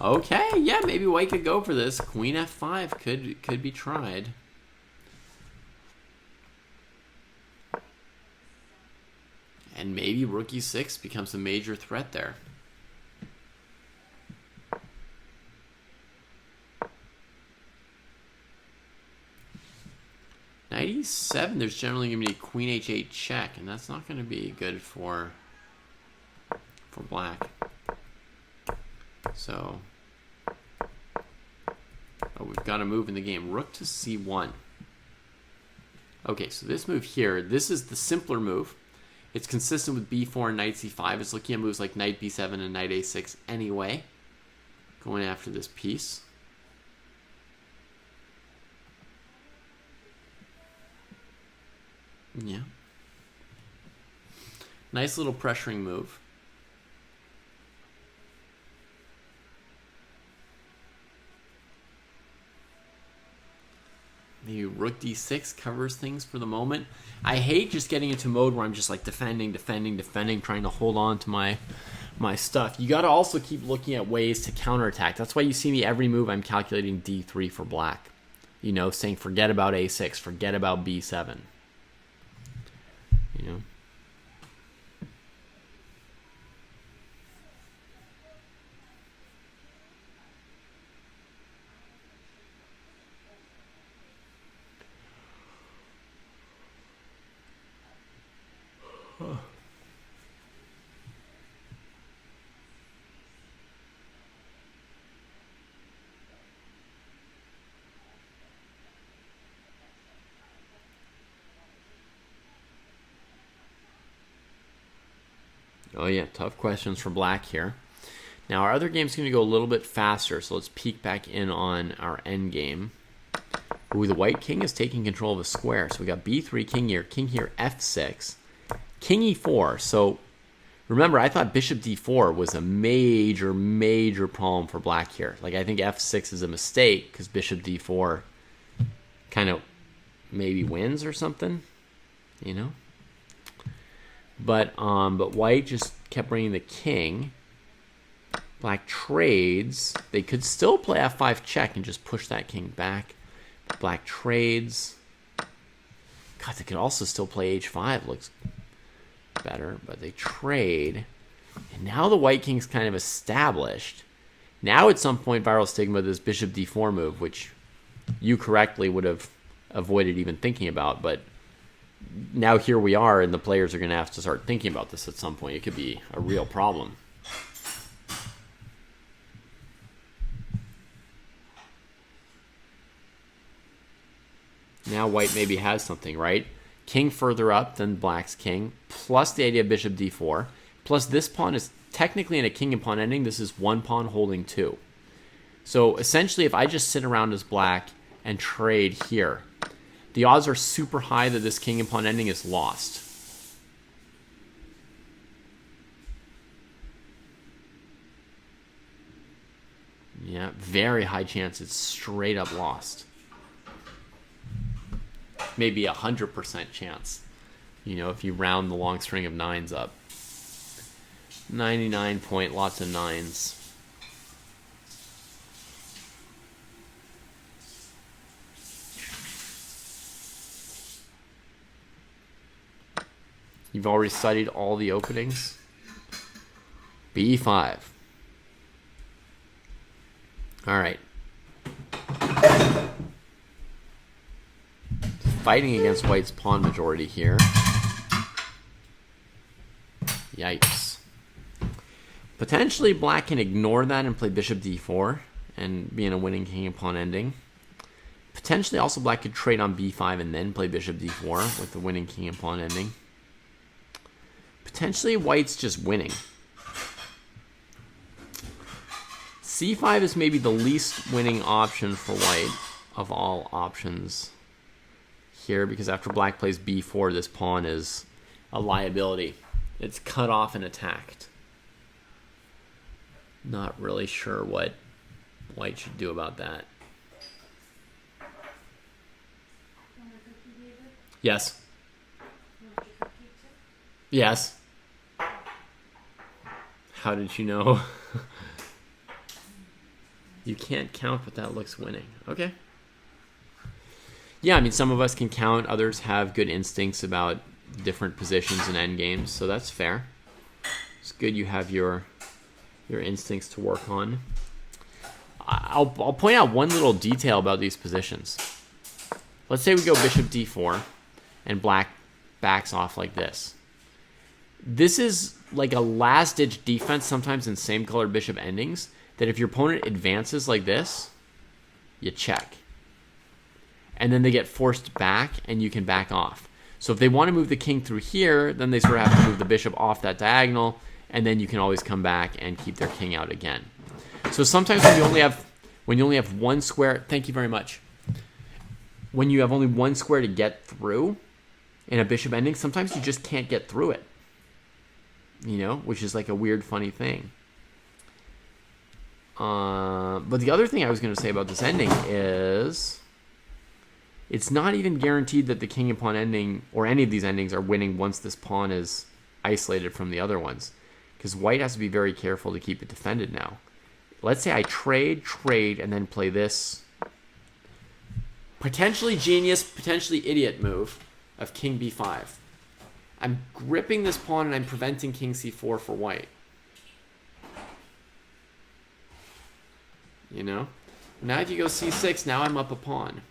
Okay, yeah, maybe white could go for this. Queen f5 could be tried. And maybe rook e6 becomes a major threat there. Knight e7, there's generally going to be queen h8 check, and that's not going to be good for black. So, oh, we've got a move in the game. Rook to c1. Okay, so this move here, this is the simpler move. It's consistent with b4 and knight c5. It's looking at moves like knight b7 and knight a6 anyway. Going after this piece. Yeah. Nice little pressuring move. Maybe rook d6 covers things for the moment. I hate just getting into mode where I'm just like defending, trying to hold on to my stuff. You got to also keep looking at ways to counterattack. That's why you see me every move I'm calculating d3 for black. You know, saying forget about a6, forget about b7. You know. Oh yeah, tough questions for black here. Now our other game's going to go a little bit faster, so let's peek back in on our end game. Ooh, the white king is taking control of a square. So we got b3, king here, f6, king e4. So remember, I thought bishop d4 was a major problem for black here. Like, I think f6 is a mistake because bishop d4 kind of maybe wins or something, you know? But white just kept bringing the king. Black trades. They could still play f5 check and just push that king back. Black trades. God, they could also still play h5. Looks better, but they trade. And now the white king's kind of established. Now at some point, Viral Stigma, this bishop d4 move, which you correctly would have avoided even thinking about, but now here we are, and the players are going to have to start thinking about this at some point. It could be a real problem. Now white maybe has something, right? King further up than black's king, plus the idea of bishop d4, plus this pawn is technically in a king and pawn ending. This is one pawn holding two. So essentially, if I just sit around as black and trade here, the odds are super high that this king and pawn ending is lost. Yeah, very high chance it's straight up lost. Maybe 100% chance, you know, if you round the long string of nines up. 99 point, lots of nines. You've already studied all the openings. B5. All right. Fighting against white's pawn majority here. Yikes. Potentially black can ignore that and play bishop d4 and be in a winning king and pawn ending. Potentially also black could trade on b5 and then play bishop d4 with the winning king and pawn ending. Potentially white's just winning. c5 is maybe the least winning option for white of all options here, because after black plays b4, this pawn is a liability. It's cut off and attacked. Not really sure what white should do about that. Yes. Yes. How did you know? You can't count, but that looks winning. Okay. Yeah, I mean, some of us can count. Others have good instincts about different positions and endgames, so that's fair. It's good you have your instincts to work on. I'll point out one little detail about these positions. Let's say we go bishop d4, and black backs off like this. This is like a last-ditch defense sometimes in same-colored bishop endings, that if your opponent advances like this, you check. And then they get forced back, and you can back off. So if they want to move the king through here, then they sort of have to move the bishop off that diagonal, and then you can always come back and keep their king out again. So sometimes when you only have one square, thank you very much. When you have only one square to get through in a bishop ending, sometimes you just can't get through it. You know, which is like a weird, funny thing. But the other thing I was going to say about this ending is it's not even guaranteed that the king and pawn ending, or any of these endings, are winning once this pawn is isolated from the other ones. Because white has to be very careful to keep it defended now. Let's say I trade, and then play this potentially genius, potentially idiot move of king b5. I'm gripping this pawn and I'm preventing king c4 for white. You know? Now if you go c6, now I'm up a pawn.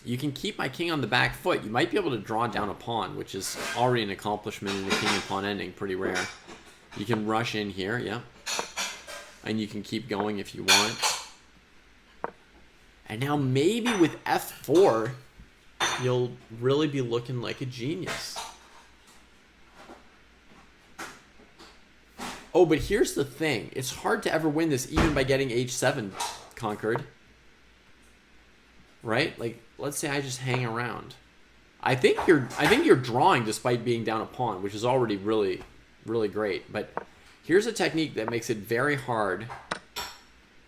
You can keep my king on the back foot. You might be able to draw down a pawn, which is already an accomplishment in the king and pawn ending. Pretty rare. You can rush in here, yeah. And you can keep going if you want. And now maybe with f4, you'll really be looking like a genius. Oh, but here's the thing. It's hard to ever win this even by getting h7 conquered. Right? Like, let's say I just hang around. I think you're drawing despite being down a pawn, which is already really, really great. But here's a technique that makes it very hard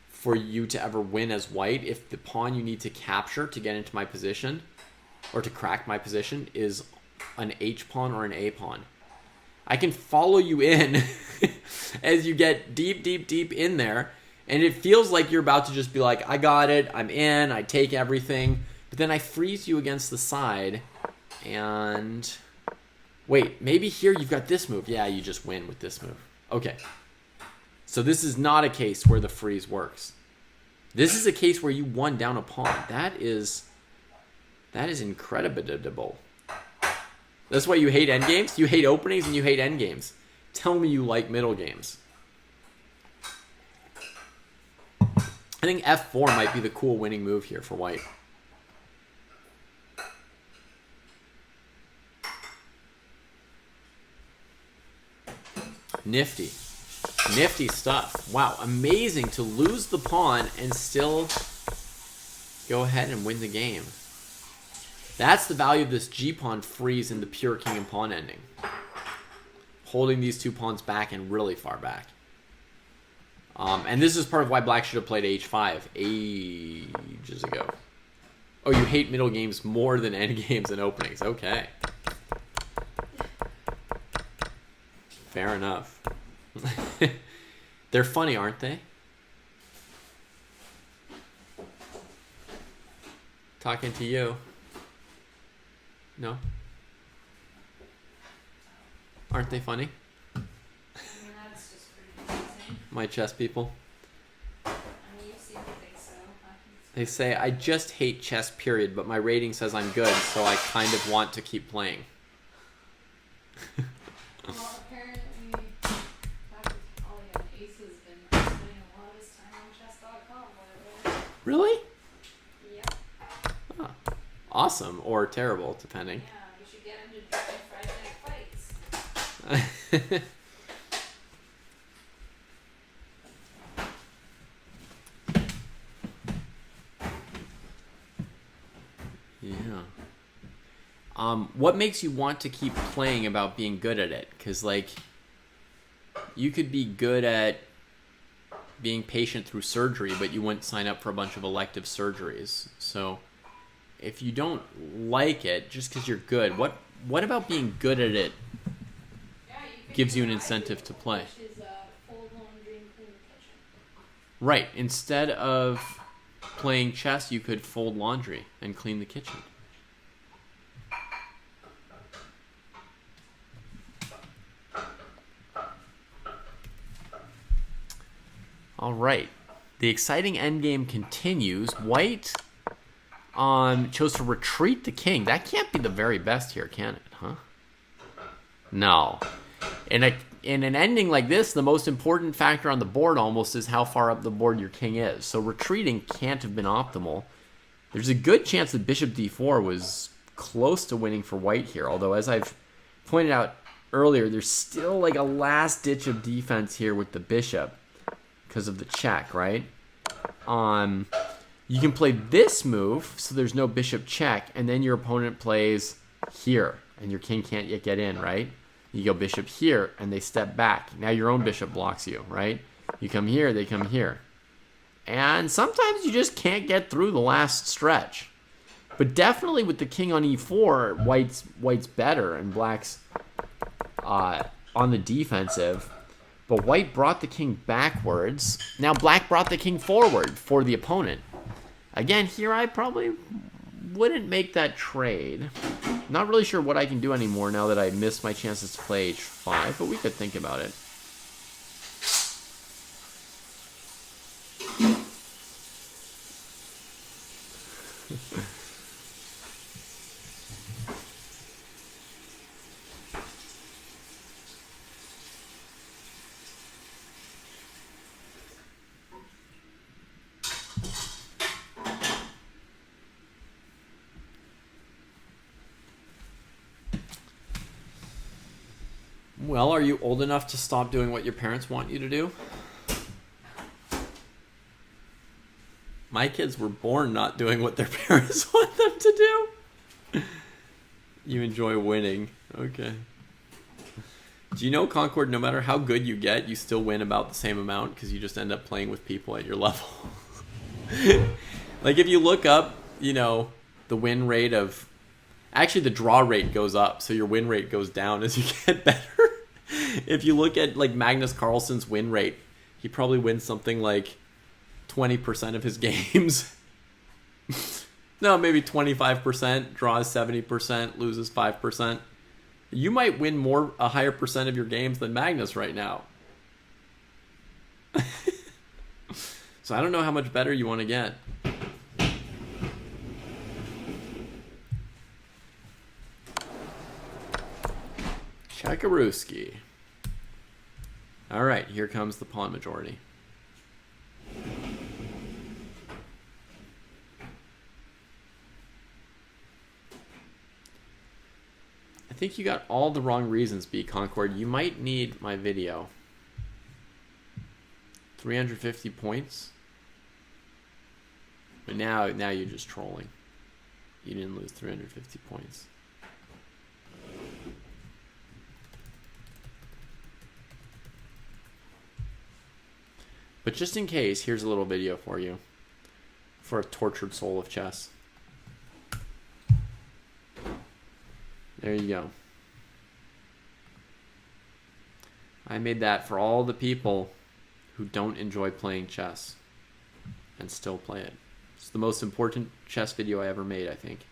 for you to ever win as white if the pawn you need to capture to get into my position or to crack my position is an h pawn or an a pawn. I can follow you in as you get deep, deep, deep in there, and it feels like you're about to just be like, I got it, I'm in, I take everything. But then I freeze you against the side, and... Wait, maybe here you've got this move. Yeah, you just win with this move. Okay. So this is not a case where the freeze works. This is a case where you won down a pawn. That is incredible. That's why you hate endgames? You hate openings and you hate endgames. Tell me you like middle games. I think f4 might be the cool winning move here for white. Nifty. Nifty stuff. Wow, amazing to lose the pawn and still go ahead and win the game. That's the value of this g-pawn freeze in the pure king and pawn ending. Holding these two pawns back and really far back. And this is part of why black should have played h5 ages ago. Oh, you hate middle games more than end games and openings. Okay. Fair enough. They're funny, aren't they? Talking to you. No? Aren't they funny? I mean, that's just pretty amazing. My chess people. I mean, you seem to think so. They say, I just hate chess, period, but my rating says I'm good, so I kind of want to keep playing. Well, apparently, Ace has been spending a lot of his time on chess.com lately. Really? Yep. Huh. Awesome, or terrible, depending. Yeah, you should get him to join Friday Night Fights. Yeah. What makes you want to keep playing about being good at it? Because, like, you could be good at being patient through surgery, but you wouldn't sign up for a bunch of elective surgeries. So, if you don't like it, just because you're good, what about being good at it gives you an incentive to play? Which is fold laundry and clean the kitchen. Right. Instead of playing chess, you could fold laundry and clean the kitchen. All right. The exciting endgame continues. White chose to retreat the king. That can't be the very best here, can it? Huh? No. In an ending like this, the most important factor on the board almost is how far up the board your king is. So retreating can't have been optimal. There's a good chance that bishop d4 was close to winning for white here. Although, as I've pointed out earlier, there's still like a last ditch of defense here with the bishop because of the check, right? You can play this move, so there's no bishop check, and then your opponent plays here, and your king can't yet get in, right? You go bishop here, and they step back. Now your own bishop blocks you, right? You come here, they come here. And sometimes you just can't get through the last stretch. But definitely with the king on e4, white's better, and black's on the defensive. But white brought the king backwards. Now black brought the king forward for the opponent. Again, here I probably wouldn't make that trade. Not really sure what I can do anymore now that I missed my chances to play h5, but we could think about it. Well, are you old enough to stop doing what your parents want you to do? My kids were born not doing what their parents want them to do. You enjoy winning. Okay. Do you know, Concord, no matter how good you get, you still win about the same amount because you just end up playing with people at your level. Like if you look up, the win rate of... Actually, the draw rate goes up, so your win rate goes down as you get better. If you look at like Magnus Carlsen's win rate, he probably wins something like 20% of his games. No, maybe 25%, draws 70%, loses 5%. You might win a higher percent of your games than Magnus right now. So I don't know how much better you want to get. Kavutskiy. All right, here comes the pawn majority. I think you got all the wrong reasons, B Concord. You might need my video. 350 points. But now you're just trolling. You didn't lose 350 points. But just in case, here's a little video for you. For a tortured soul of chess. There you go. I made that for all the people who don't enjoy playing chess and still play it. It's the most important chess video I ever made, I think.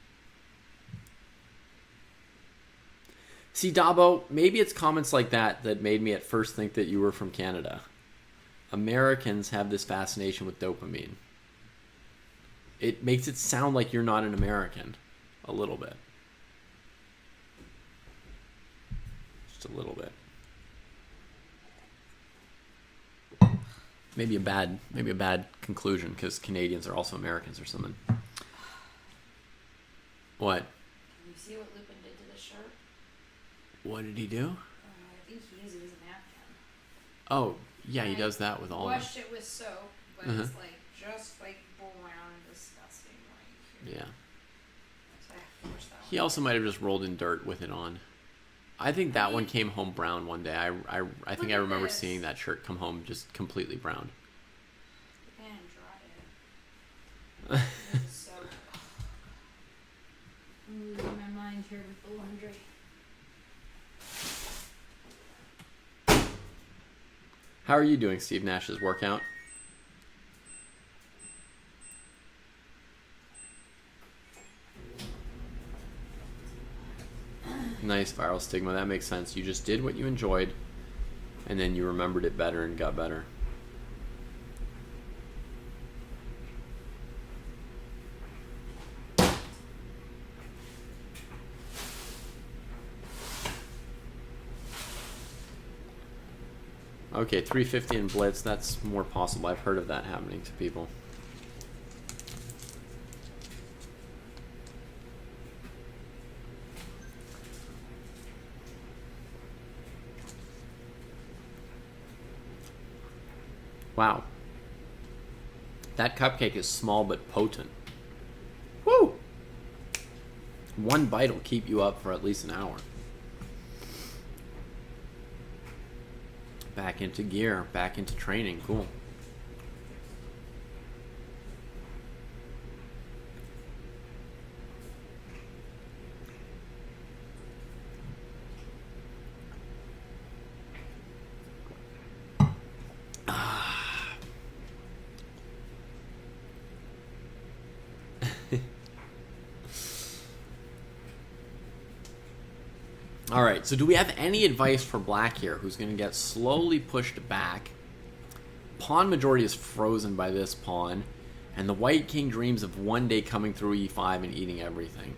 See, Dabo, maybe it's comments like that that made me at first think that you were from Canada. Americans have this fascination with dopamine. It makes it sound like you're not an American. A little bit. Just a little bit. Maybe a bad conclusion because Canadians are also Americans or something. What? Can you see what Lupin did to the shirt? What did he do? I think he used it as a napkin. Oh, yeah, he does that with all of them. Washed it with soap, but it's like just like brown and disgusting. Like, yeah. So I have to wash that He also might have just rolled in dirt with it on. I think that one came home brown one day. I think I remember seeing that shirt come home just completely brown. And dry it. So, I'm losing my mind here with the laundry. How are you doing, Steve Nash's workout? Nice, viral stigma. That makes sense. You just did what you enjoyed, and then you remembered it better and got better. Okay, 350 in blitz. That's more possible. I've heard of that happening to people. Wow. That cupcake is small but potent. Woo! One bite will keep you up for at least an hour. Back into gear, back into training. Cool. All right, so do we have any advice for black here who's going to get slowly pushed back? Pawn majority is frozen by this pawn, and the white king dreams of one day coming through e5 and eating everything.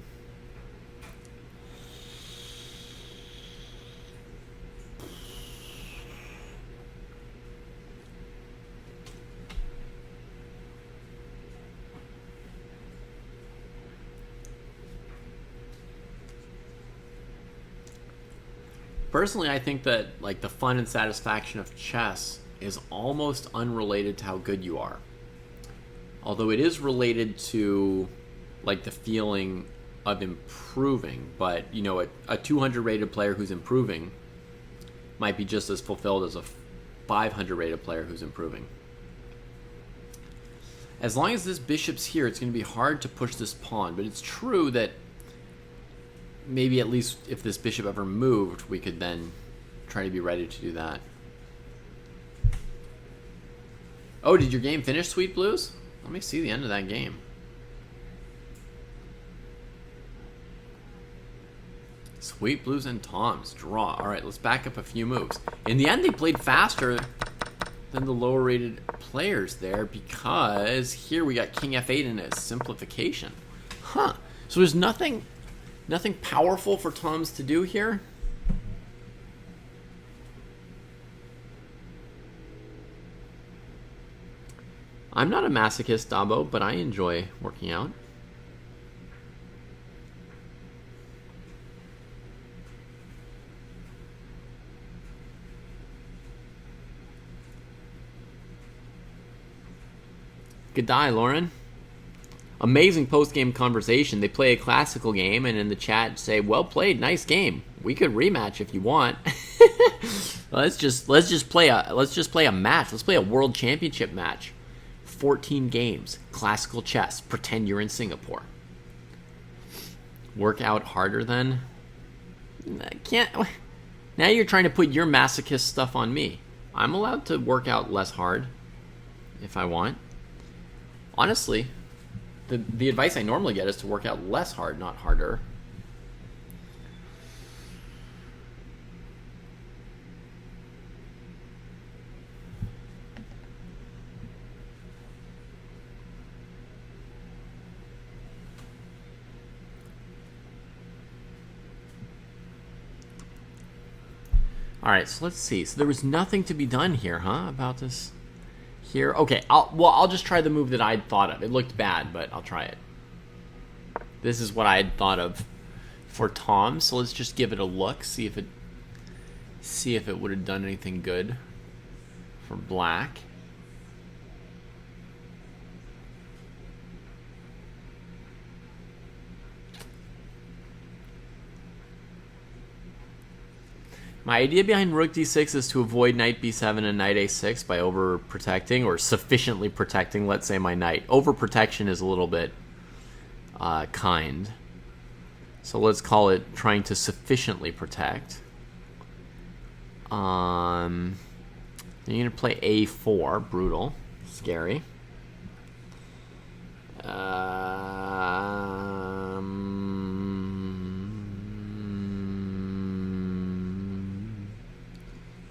Personally, I think that like the fun and satisfaction of chess is almost unrelated to how good you are. Although it is related to like the feeling of improving, but you know, a 200 rated player who's improving might be just as fulfilled as a 500 rated player who's improving. As long as this bishop's here, it's going to be hard to push this pawn, but it's true that maybe at least if this bishop ever moved, we could then try to be ready to do that. Oh, did your game finish, Sweet Blues? Let me see the end of that game. Sweet Blues and Toms. Draw. All right, let's back up a few moves. In the end, they played faster than the lower rated players there because here we got King F8 in a simplification. Huh. So there's nothing powerful for Toms to do here? I'm not a masochist, Dabo, but I enjoy working out. Good day, Lauren. Amazing post-game conversation. They play a classical game and in the chat say, well played, nice game. We could rematch if you want. let's just play a match. Let's play a world championship match. 14 games, classical chess. Pretend you're in Singapore. Work out harder then? I can't. Now you're trying to put your masochist stuff on me. I'm allowed to work out less hard if I want. Honestly, the advice I normally get is to work out less hard, not harder. All right, so let's see. So there was nothing to be done here, huh, about this here? Okay, I'll just try the move that I'd thought of. It looked bad, but I'll try it. This is what I had thought of for Tom, so let's just give it a look, see if it would have done anything good for black. My idea behind rook d6 is to avoid knight b7 and knight a6 by overprotecting or sufficiently protecting, let's say, my knight. Overprotection is a little bit kind. So let's call it trying to sufficiently protect. Then you're going to play a4, brutal, scary.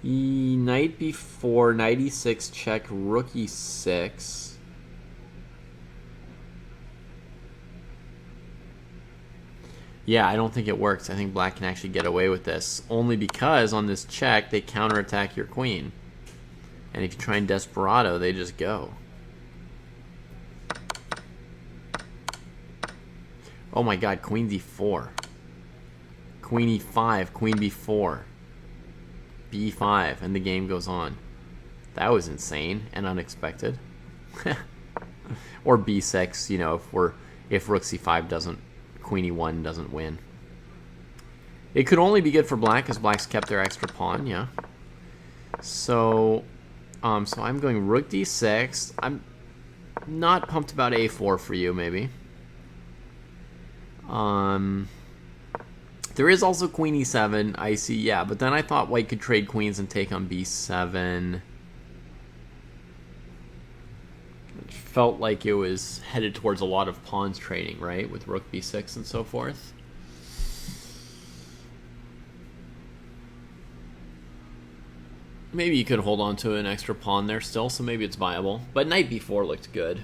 Knight b4, knight e6 check, rook e6. Yeah, I don't think it works. I think black can actually get away with this. Only because on this check, they counterattack your queen. And if you try and desperado, they just go. Oh my god, queen d4. Queen e5, queen b4. b5, and the game goes on. That was insane and unexpected. Or b6, you know, if rook c5 doesn't, queen e1 doesn't win. It could only be good for black because black's kept their extra pawn, yeah. So I'm going rook d6. I'm not pumped about a4 for you, maybe. There is also queen e7, I see, yeah, but then I thought white could trade queens and take on b7. It felt like it was headed towards a lot of pawns trading, right, with rook b6 and so forth. Maybe you could hold on to an extra pawn there still, so maybe it's viable. But knight b4 looked good.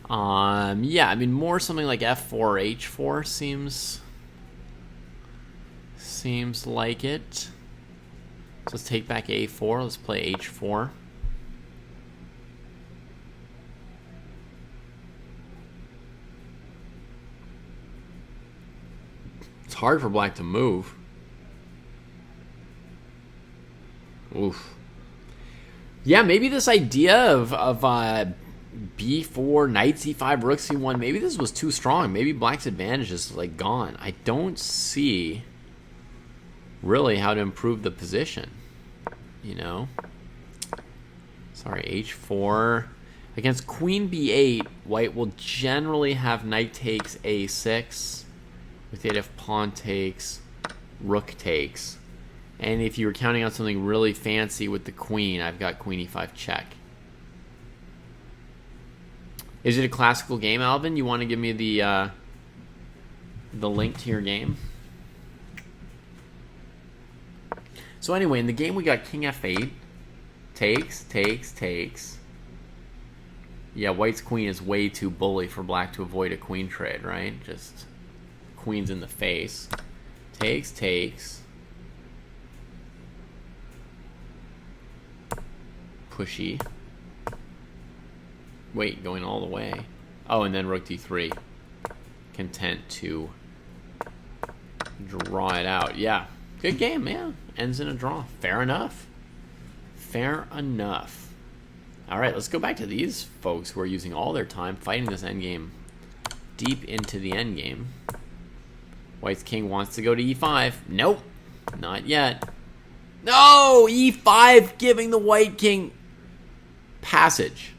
Yeah, I mean, more something like f4 or h4 seems like it. So let's take back a4. Let's play h4. It's hard for black to move. Oof. Yeah, maybe this idea of b4, knight c5, rook c1, maybe this was too strong. Maybe black's advantage is like gone. I don't see really how to improve the position, you know. Sorry, h4 against queen b8. White will generally have knight takes a6 with it if pawn takes, rook takes, and if you were counting on something really fancy with the queen, I've got queen e5 check. Is it a classical game, Alvin? You want to give me the link to your game? So anyway, in the game we got king f8. Takes, takes, takes. Yeah, white's queen is way too bully for black to avoid a queen trade, right? Just queen's in the face. Takes, takes. Pushy. Wait, going all the way. Oh, and then rook d3. Content to draw it out. Yeah, good game, man. Ends in a draw. Fair enough. Fair enough. All right, let's go back to these folks who are using all their time fighting this endgame deep into the endgame. White's king wants to go to e5. Nope, not yet. No, e5 giving the white king passage.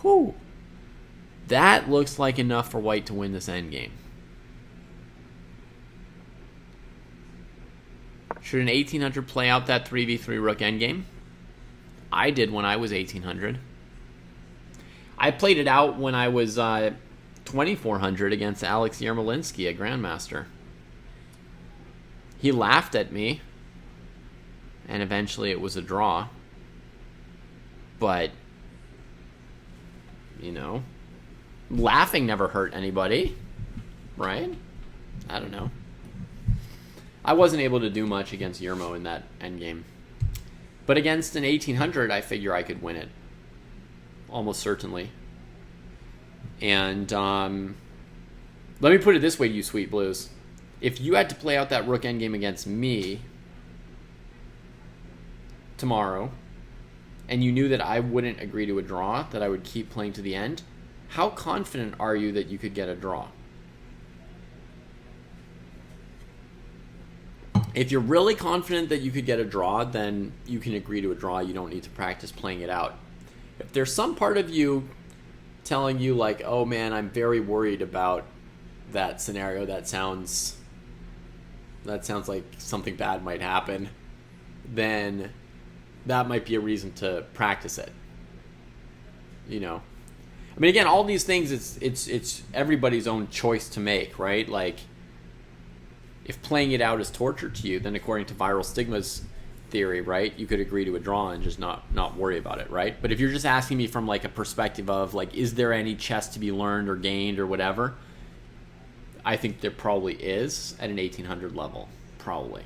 Whew. That looks like enough for white to win this endgame. Should an 1800 play out that 3v3 rook endgame? I did when I was 1800. I played it out when I was 2400 against Alex Yermolinsky, a grandmaster. He laughed at me, and eventually it was a draw. But, you know, laughing never hurt anybody, right? I don't know. I wasn't able to do much against Yermo in that endgame. But against an 1800, I figure I could win it. Almost certainly. And let me put it this way to you, Sweet Blues. If you had to play out that rook endgame against me tomorrow, and you knew that I wouldn't agree to a draw, that I would keep playing to the end, how confident are you that you could get a draw? If you're really confident that you could get a draw, then you can agree to a draw. You don't need to practice playing it out. If there's some part of you telling you like, oh man, I'm very worried about that scenario, that sounds like something bad might happen, then that might be a reason to practice it. You know? I mean, again, all these things, it's everybody's own choice to make, right? Like, if playing it out is torture to you, then according to Viral Stigma's theory, right, you could agree to a draw and just not worry about it, right? But if you're just asking me from like a perspective of like, is there any chess to be learned or gained or whatever, I think there probably is at an 1800 level, probably.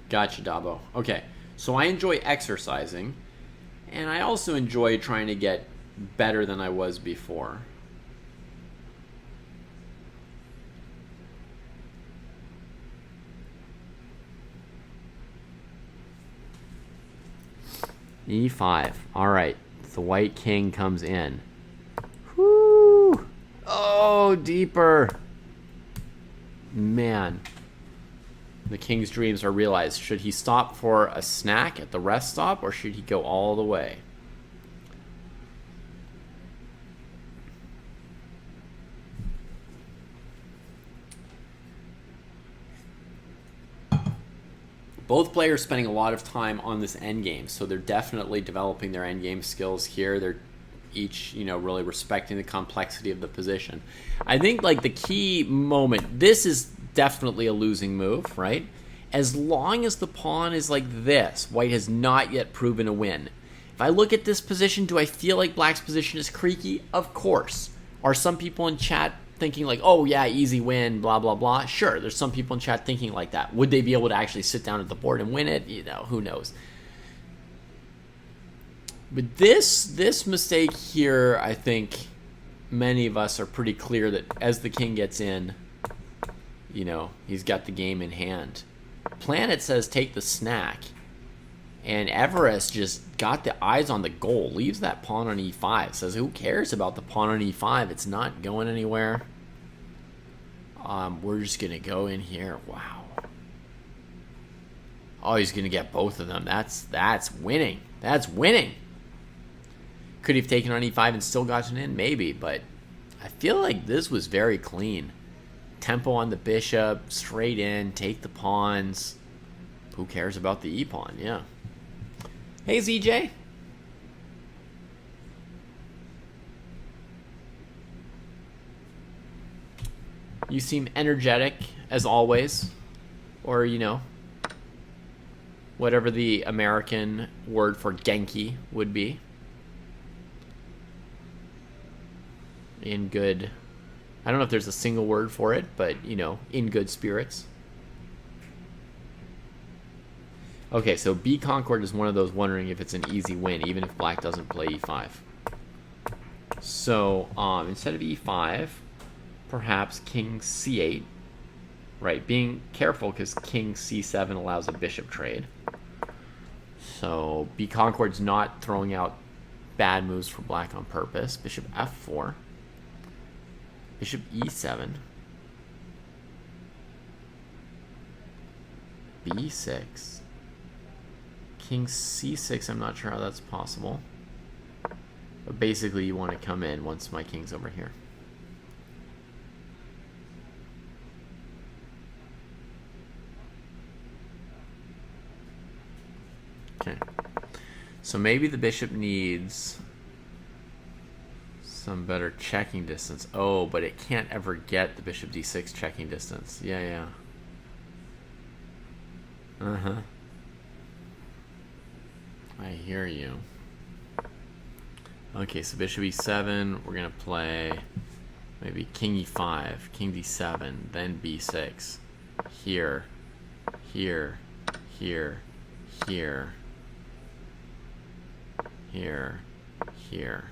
Gotcha, Dabo. Okay. So I enjoy exercising, and I also enjoy trying to get better than I was before. E5. All right. The white king comes in. Whoo! Oh, deeper. Man. The king's dreams are realized. Should he stop for a snack at the rest stop, or should he go all the way? Both players spending a lot of time on this endgame, so they're definitely developing their endgame skills here. They're each, you know, really respecting the complexity of the position. I think, like, the key moment, this is definitely a losing move, right? As long as the pawn is like this, white has not yet proven a win. If I look at this position, do I feel like black's position is creaky? Of course. Are some people in chat thinking like, oh yeah, easy win, blah, blah, blah? Sure, there's some people in chat thinking like that. Would they be able to actually sit down at the board and win it? You know, who knows? But this mistake here, I think many of us are pretty clear that as the king gets in, you know, he's got the game in hand. Planet says take the snack. And Everest just got the eyes on the goal. Leaves that pawn on e5. Says, who cares about the pawn on e5? It's not going anywhere. We're just going to go in here. Wow. Oh, he's going to get both of them. That's winning. That's winning. Could he have taken on e5 and still gotten in? Maybe, but I feel like this was very clean. Tempo on the bishop, straight in, take the pawns. Who cares about the e-pawn? Yeah. Hey, ZJ. You seem energetic, as always. Or, you know, whatever the American word for Genki would be. In good... I don't know if there's a single word for it, but, you know, in good spirits. Okay, so B Concord is one of those wondering if it's an easy win, even if black doesn't play E5. So, instead of E5, perhaps King C8. Right, being careful because King C7 allows a bishop trade. So, B Concord's not throwing out bad moves for black on purpose. Bishop F4. Bishop E7. B6. King C6, I'm not sure how that's possible. But basically you want to come in once my king's over here. Okay. So maybe the bishop needs some better checking distance. Oh, but it can't ever get the bishop d6 checking distance. Yeah. Uh-huh. I hear you. Okay, so bishop e7, we're going to play maybe king e5, king d7, then b6. Here, here, here, here, here, here.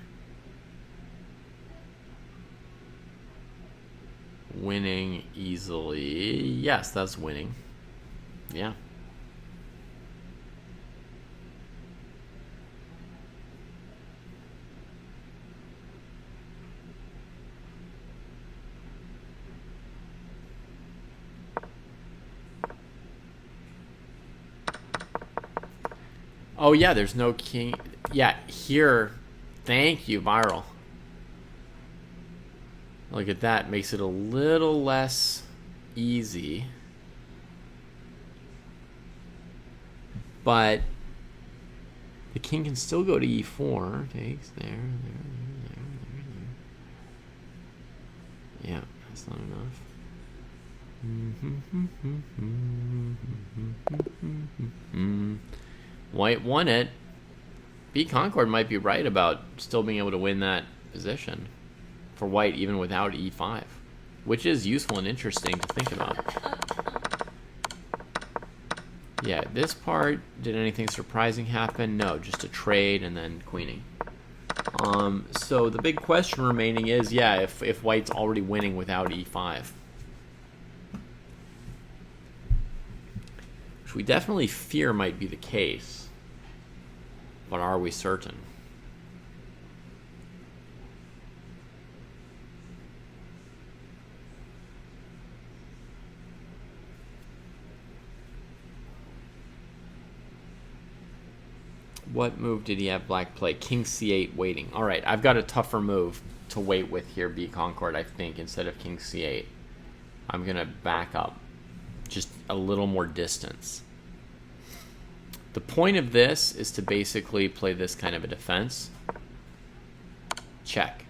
Winning easily. Yes, that's winning. Yeah. Oh yeah, there's no king. Yeah, here. Thank you, viral. Look at that. Makes it a little less easy. But the king can still go to e4. Takes there. Yeah, that's not enough. White won it. B Concord might be right about still being able to win that position for white even without e5, which is useful and interesting to think about. Yeah, this part, did anything surprising happen? No, just a trade and then queening. So the big question remaining is, yeah, if white's already winning without e5. Which we definitely fear might be the case. But are we certain? What move did he have black play? King c8 waiting. All right, I've got a tougher move to wait with here, B Concord, I think, instead of king c8. I'm going to back up just a little more distance. The point of this is to basically play this kind of a defense. Check.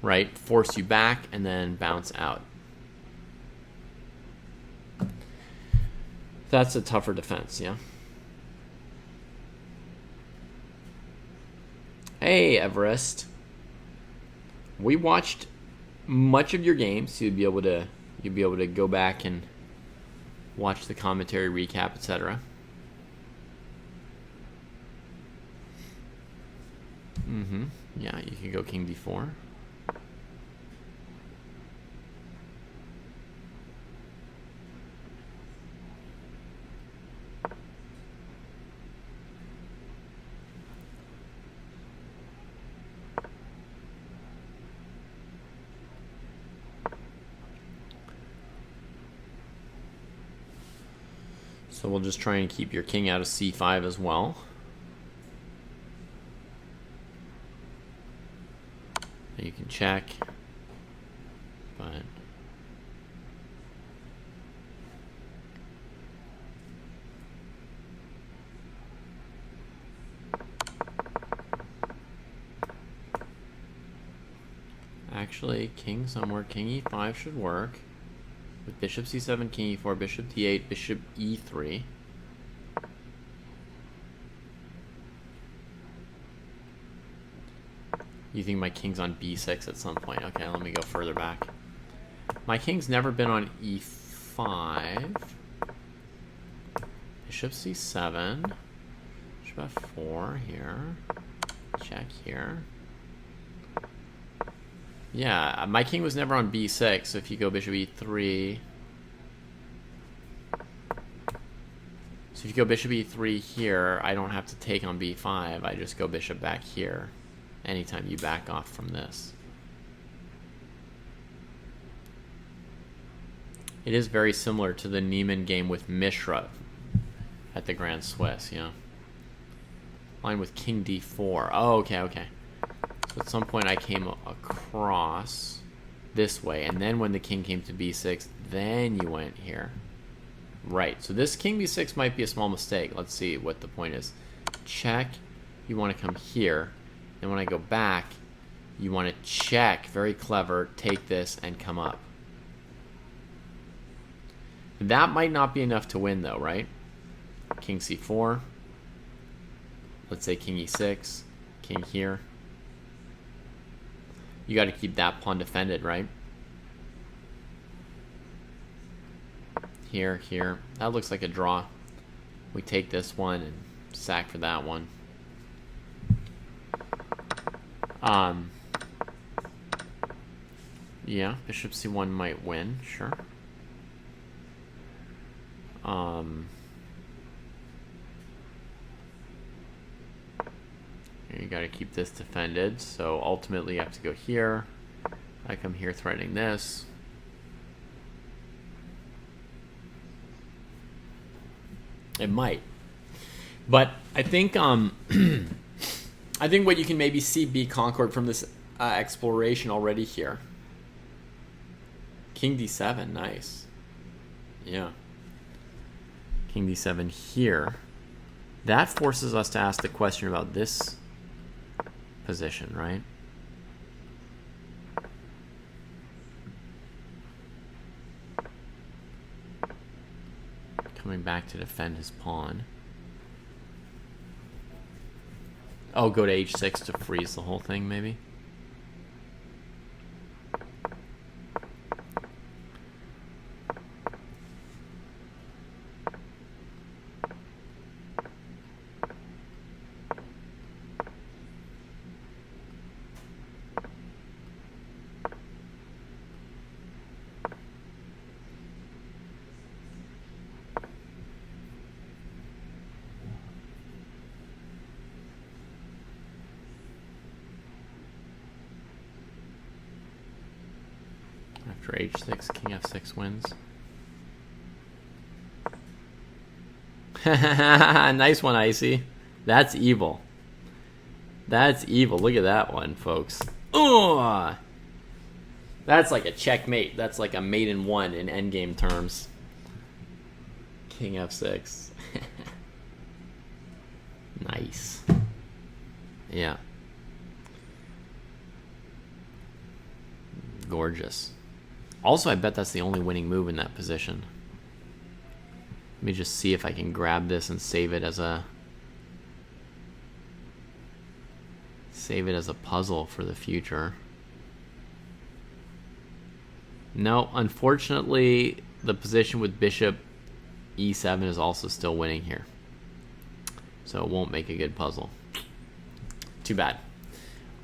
Right? Force you back and then bounce out. That's a tougher defense, yeah? Hey, Everest. We watched much of your games, so you'd be able to go back and watch the commentary, recap, etc. Yeah, you can go king d4. So we'll just try and keep your king out of c5 as well. You can check, but Actually, king somewhere. King e5 should work. With bishop c7, king e4, bishop d8, bishop e3. You think my king's on b6 at some point? Okay, let me go further back. My king's never been on e5. Bishop c7. Bishop f4 here. Check here. Yeah, my king was never on b6, so if you go bishop e3... So if you go bishop e3 here, I don't have to take on b5, I just go bishop back here anytime you back off from this. It is very similar to the Neiman game with Mishra at the Grand Swiss, yeah. Line with king d4. Oh, okay, okay. So at some point I came across this way, and then when the king came to b6, then you went here. Right, so this king b6 might be a small mistake. Let's see what the point is. Check, you want to come here. And when I go back, you want to check, very clever, take this and come up. That might not be enough to win though, right? King c4. Let's say king e6, king here. You got to keep that pawn defended, right? Here, here. That looks like a draw. We take this one and sack for that one. Yeah, bishop c1 might win, sure. You got to keep this defended, so ultimately you have to go here. I come here threatening this. It might, but I think I think what you can maybe see be conquered from this exploration already here. King d7, nice. Yeah. King d7 here. That forces us to ask the question about this position, right? Coming back to defend his pawn. Oh, go to h6 to freeze the whole thing, maybe? After h6, king f6 wins. Nice one, Icy. That's evil. That's evil. Look at that one, folks. Ugh! That's like a checkmate. That's like a mate in one in endgame terms. King f6. Nice. Yeah. Gorgeous. Also, I bet that's the only winning move in that position. Let me just see if I can grab this and save it as a puzzle for the future. No, unfortunately, the position with bishop e7 is also still winning here. So it won't make a good puzzle. Too bad.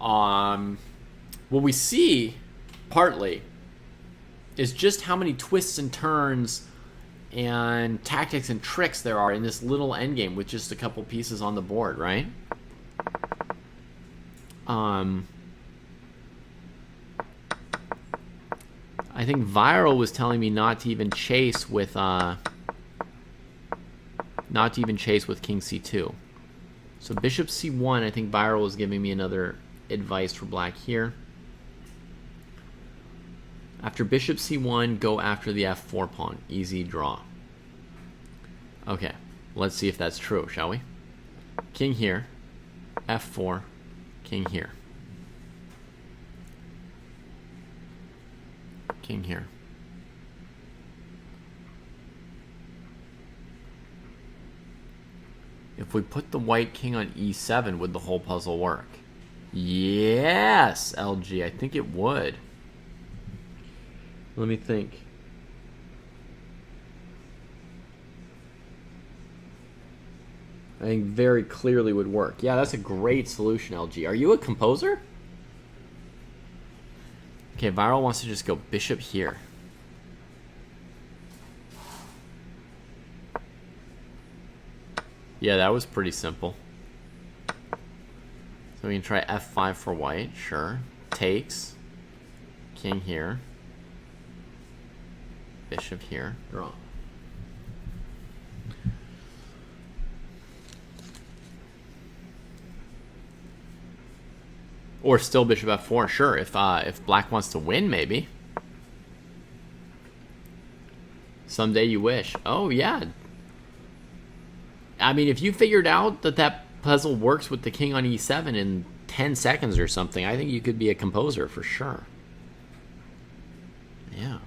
What we see, partly, is just how many twists and turns and tactics and tricks there are in this little endgame with just a couple pieces on the board, right? I think Viral was telling me not to even chase with king c2. So bishop c1, I think Viral was giving me another advice for black here. After bishop c1, go after the f4 pawn. Easy draw. Okay, let's see if that's true, shall we? King here, f4, king here. King here. If we put the white king on e7, would the whole puzzle work? Yes, LG. I think it would. Let me think. I think very clearly would work. Yeah, that's a great solution, LG. Are you a composer? Okay, Viral wants to just go bishop here. Yeah, that was pretty simple. So we can try f5 for white, sure. Takes. King here. Bishop here. Draw. Or still bishop f4, sure. If black wants to win, maybe. Someday you wish. Oh, yeah. I mean, if you figured out that that puzzle works with the king on e7 in 10 seconds or something, I think you could be a composer for sure. Yeah.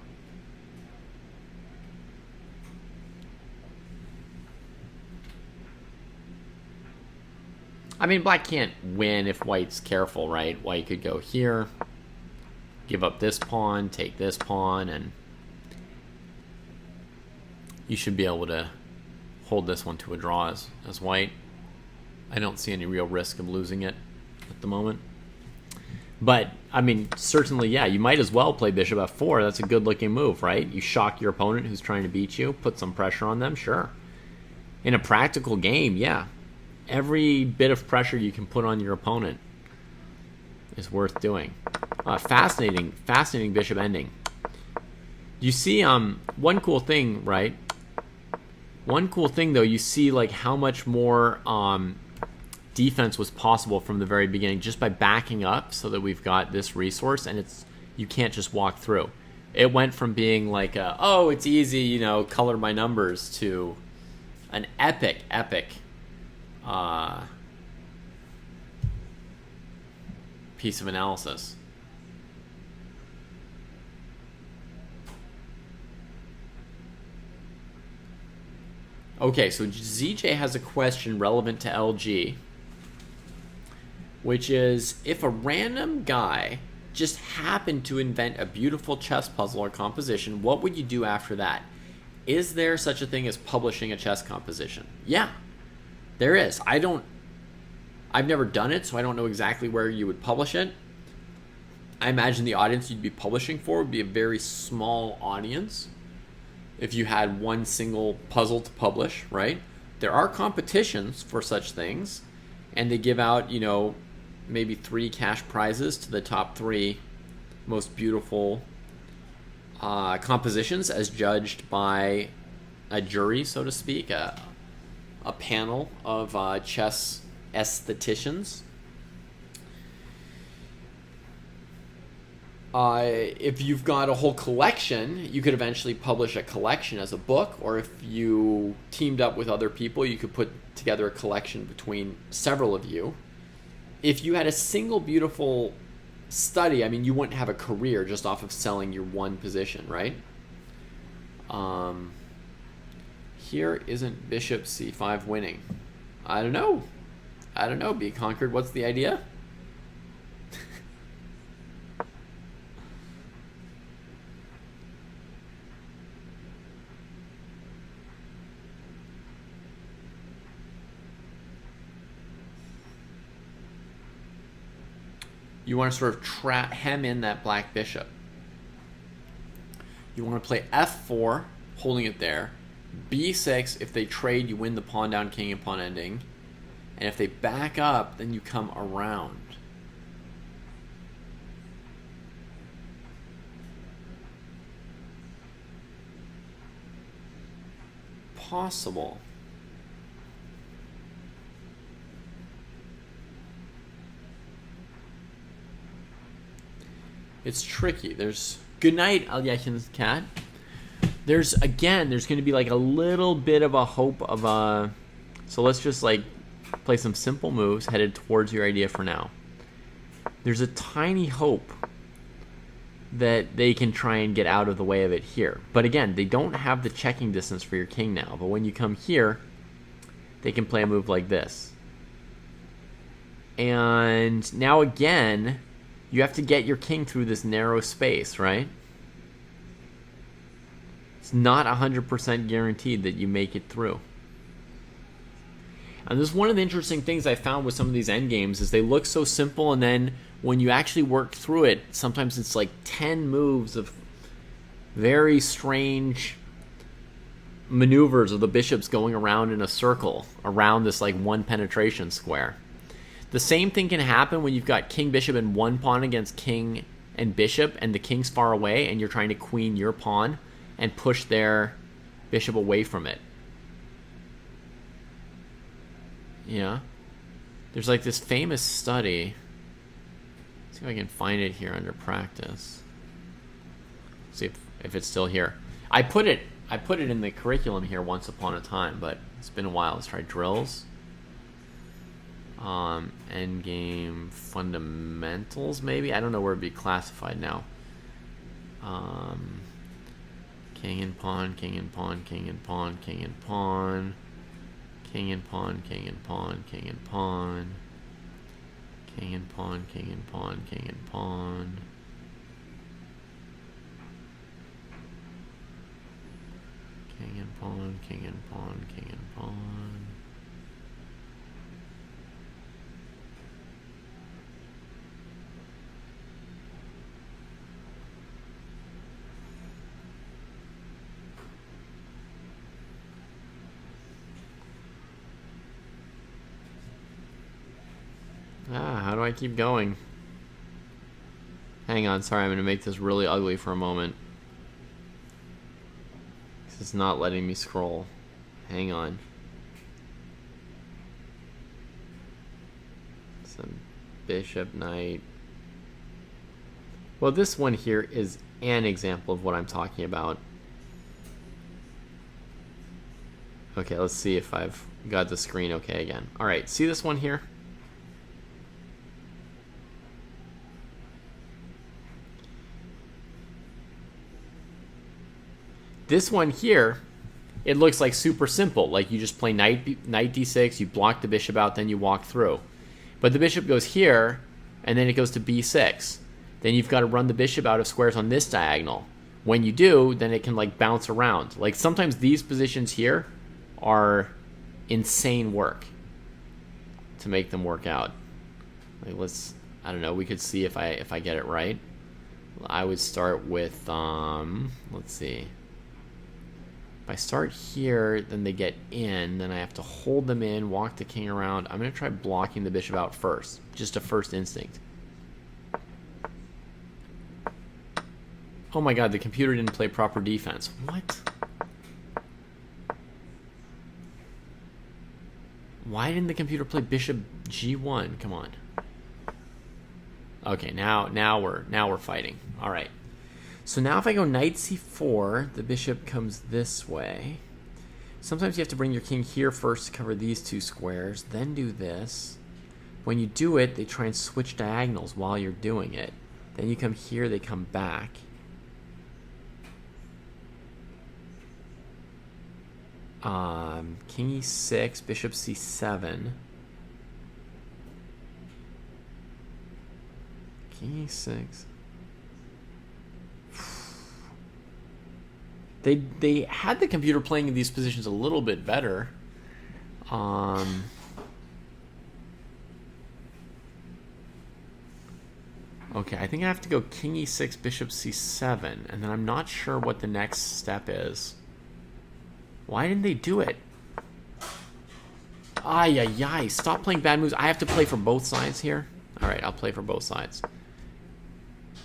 I mean, black can't win if white's careful, right? White could go here, give up this pawn, take this pawn, and you should be able to hold this one to a draw as white. I don't see any real risk of losing it at the moment. But, I mean, certainly, yeah, you might as well play bishop f4. That's a good-looking move, right? You shock your opponent who's trying to beat you, put some pressure on them, sure. In a practical game, yeah. Every bit of pressure you can put on your opponent is worth doing. Fascinating bishop ending. You see, one cool thing, right? One cool thing, though, you see like how much more defense was possible from the very beginning just by backing up so that we've got this resource and you can't just walk through. It went from being like, oh, it's easy, you know, color my numbers, to an epic piece of analysis. Okay, so ZJ has a question relevant to LG, which is, if a random guy just happened to invent a beautiful chess puzzle or composition, what would you do after that? Is there such a thing as publishing a chess composition? Yeah, there is. I've never done it, so I don't know exactly where you would publish it. I imagine the audience you'd be publishing for would be a very small audience if you had one single puzzle to publish, right? There are competitions for such things, and they give out, you know, maybe 3 cash prizes to the top 3 most beautiful compositions as judged by a jury, so to speak, a panel of chess aestheticians. If you've got a whole collection, you could eventually publish a collection as a book, or if you teamed up with other people, you could put together a collection between several of you. If you had a single beautiful study, I mean, you wouldn't have a career just off of selling your one position, right? Here isn't bishop c5 winning. I don't know, Be Conquered, what's the idea? You want to sort of hem in that black bishop. You want to play f4, holding it there. b6, if they trade, you win the pawn down, king and pawn ending. And if they back up, then you come around. Possible. It's tricky. There's good night, Alyakin's cat. There's going to be like a little bit of a hope of a. So let's just like play some simple moves headed towards your idea for now. There's a tiny hope that they can try and get out of the way of it here. But again, they don't have the checking distance for your king now. But when you come here, they can play a move like this. And now again, you have to get your king through this narrow space, right? It's not 100% guaranteed that you make it through. And this is one of the interesting things I found with some of these endgames is they look so simple, and then when you actually work through it, sometimes it's like 10 moves of very strange maneuvers of the bishops going around in a circle around this like one penetration square. The same thing can happen when you've got king bishop and one pawn against king and bishop, and the king's far away and you're trying to queen your pawn and push their bishop away from it. Yeah. There's like this famous study. Let's see if I can find it here under practice. See if it's still here. I put it in the curriculum here once upon a time, but it's been a while. Let's try drills. Endgame fundamentals, maybe? I don't know where it'd be classified now. King and pawn, king and pawn, king and pawn, king and pawn. King and pawn, king and pawn, king and pawn. King and pawn, king and pawn, king and pawn. King and pawn, king and pawn, king and pawn. How do I keep going? Hang on, sorry, I'm going to make this really ugly for a moment. It's not letting me scroll. Hang on. Some bishop, knight. Well, this one here is an example of what I'm talking about. Okay, let's see if I've got the screen okay again. Alright, see this one here? This one here, it looks like super simple. Like you just play knight d6, you block the bishop out, then you walk through. But the bishop goes here, and then it goes to b6. Then you've got to run the bishop out of squares on this diagonal. When you do, then it can like bounce around. Like sometimes these positions here are insane work to make them work out. Like I don't know, we could see if I get it right. I would start with let's see. If I start here, then they get in, then I have to hold them in, walk the king around. I'm going to try blocking the bishop out first. Just a first instinct. Oh my god, the computer didn't play proper defense. What? Why didn't the computer play bishop g1? Come on. Okay, now we're fighting. All right. So now if I go knight c4, the bishop comes this way. Sometimes you have to bring your king here first to cover these two squares, then do this. When you do it, they try and switch diagonals while you're doing it. Then you come here, they come back. King e6, bishop c7. King e6. They had the computer playing in these positions a little bit better. Okay, I think I have to go king e6, bishop c7, and then I'm not sure what the next step is. Why didn't they do it? Ay, ay, ay. Stop playing bad moves. I have to play for both sides here? Alright, I'll play for both sides.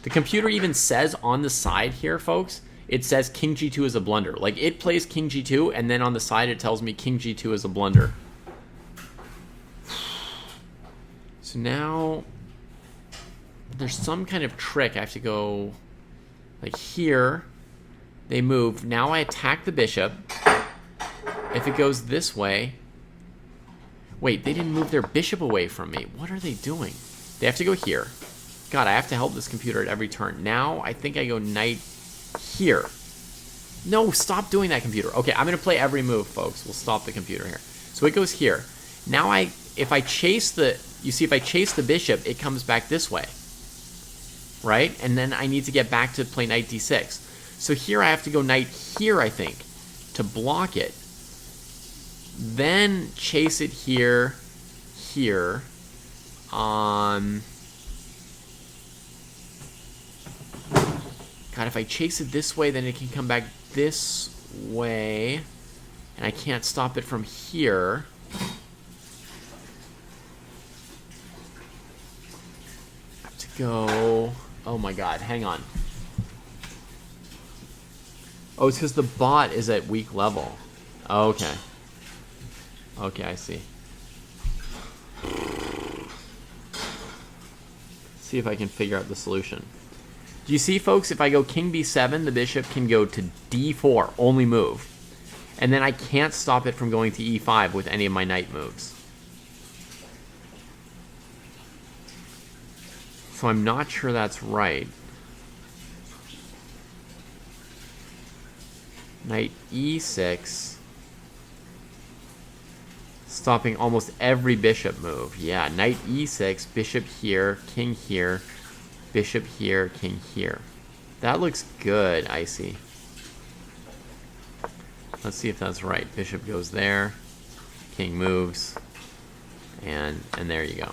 The computer even says on the side here, folks, it says king g2 is a blunder. Like, it plays king g2, and then on the side it tells me king g2 is a blunder. So now there's some kind of trick. I have to go like here. They move. Now I attack the bishop. If it goes this way... Wait, they didn't move their bishop away from me. What are they doing? They have to go here. God, I have to help this computer at every turn. Now, I think I go knight here. No, stop doing that, computer. Okay, I'm going to play every move, folks. We'll stop the computer here. So it goes here. Now, if I chase the... You see, if I chase the bishop, it comes back this way. Right? And then I need to get back to play knight d6. So here I have to go knight here, I think, to block it. Then chase it here, here. God, if I chase it this way, then it can come back this way. And I can't stop it from here. I have to go... Oh my god, hang on. Oh, it's because the bot is at weak level. Okay. Okay, I see. See if I can figure out the solution. Do you see, folks? If I go king b7, the bishop can go to d4, only move. And then I can't stop it from going to e5 with any of my knight moves. So I'm not sure that's right. Knight e6. Stopping almost every bishop move. Yeah, knight e6, bishop here, king here, bishop here, king here. That looks good, Icy. Let's see if that's right. Bishop goes there, king moves, and there you go.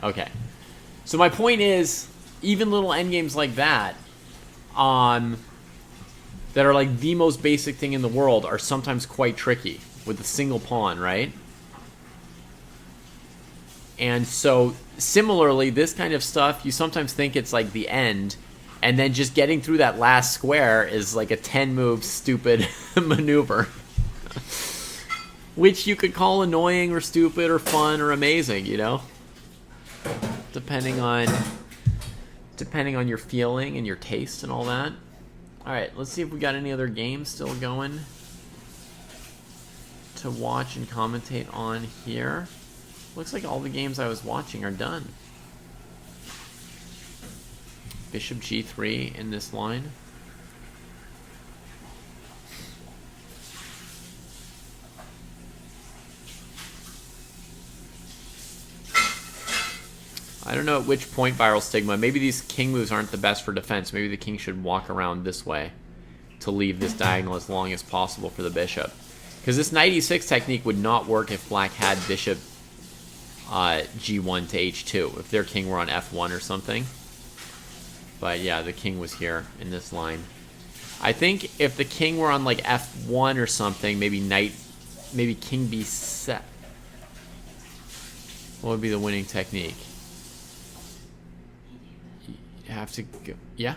Okay. So my point is, even little endgames like that, that are like the most basic thing in the world, are sometimes quite tricky with a single pawn, right? And so, similarly, this kind of stuff, you sometimes think it's like the end, and then just getting through that last square is like a 10-move stupid maneuver. Which you could call annoying or stupid or fun or amazing, you know? Depending on your feeling and your taste and all that. Alright, let's see if we got any other games still going to watch and commentate on here. Looks like all the games I was watching are done. Bishop g3 in this line. I don't know at which point, Viral Stigma. Maybe these king moves aren't the best for defense. Maybe the king should walk around this way to leave this diagonal as long as possible for the bishop. Because this knight e6 technique would not work if black had bishop g1 to h2. If their king were on f1 or something. But yeah, the king was here in this line. I think if the king were on like f1 or something, maybe king b7. What would be the winning technique? You have to go. Yeah?